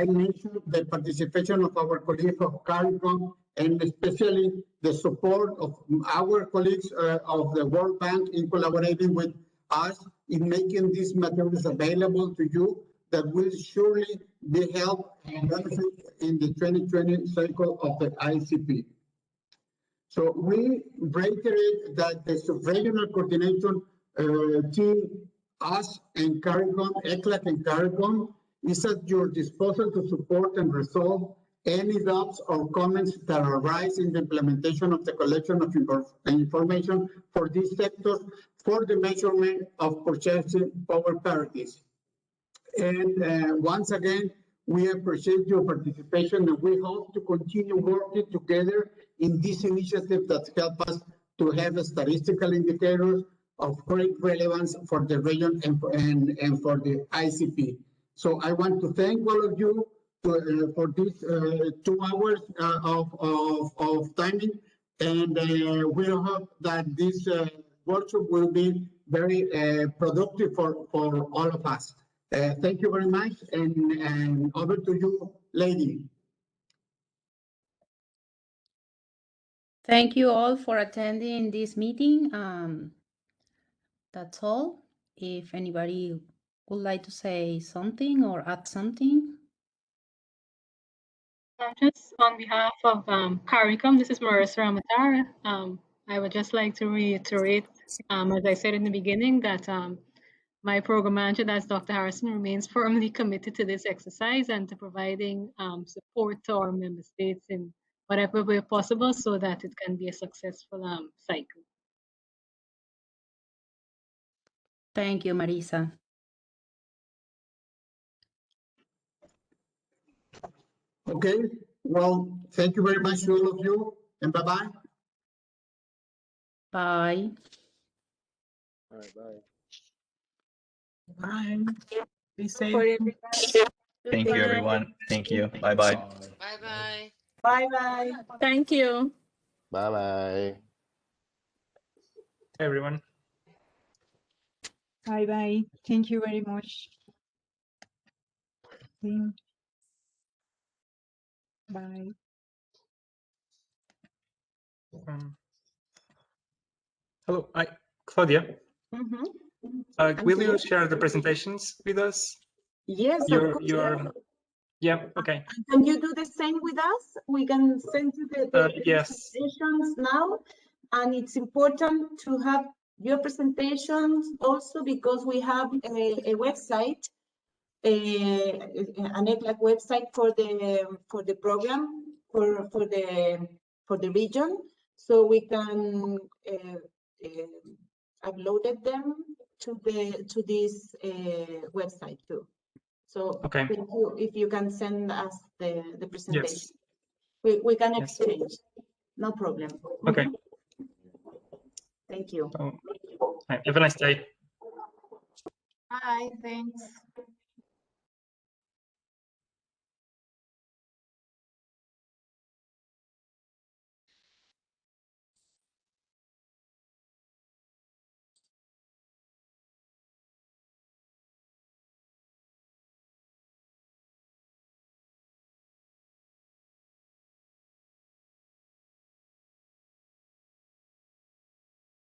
mentioned, the participation of our colleagues of CARICOM, and especially the support of our colleagues of the World Bank in collaborating with us in making these materials available to you that will surely be help and benefit in the 2020 cycle of the ICP. So we reiterate that the sub-regional coordination team, us and CARICOM, ECLAC and CARICOM, is at your disposal to support and resolve any doubts or comments that arise in the implementation of the collection of information for these sectors for the measurement of purchasing power parities. And once again, we appreciate your participation, and we hope to continue working together in this initiative that help us to have statistical indicators of great relevance for the region and for the ICP. So I want to thank all of you for these 2 hours of timing, and we hope that this workshop will be very productive for all of us. Thank you very much, and over to you, lady. Thank you all for attending this meeting. That's all. If anybody would like to say something or add something. Just on behalf of CARICOM, this is Marissa Ramatara. I would just like to reiterate, as I said in the beginning, that my program manager, that's Dr. Harrison, remains firmly committed to this exercise and to providing support to our member states in whatever way possible so that it can be a successful cycle. Thank you, Marisa. Okay, well, thank you very much to all of you, and bye-bye. Bye. All right, bye. Bye. Be safe. Thank you, everyone. Thank you. Bye-bye. Bye-bye. Bye-bye. Thank you. Bye-bye. Everyone. Bye-bye. Thank you very much. Bye. Hello, Claudia. Mm-hmm. Will you share the presentations with us? Yes, of course. Yeah, okay. Can you do the same with us? We can send you the yes. presentations now. And it's important to have your presentations also because we have a website, an ECLAC website for the program, for the region. So we can upload them to this website too. So okay. If you can send us the presentation, yes. we can exchange. Yes. No problem. Okay. Thank you. Have a nice day. Bye. Thanks.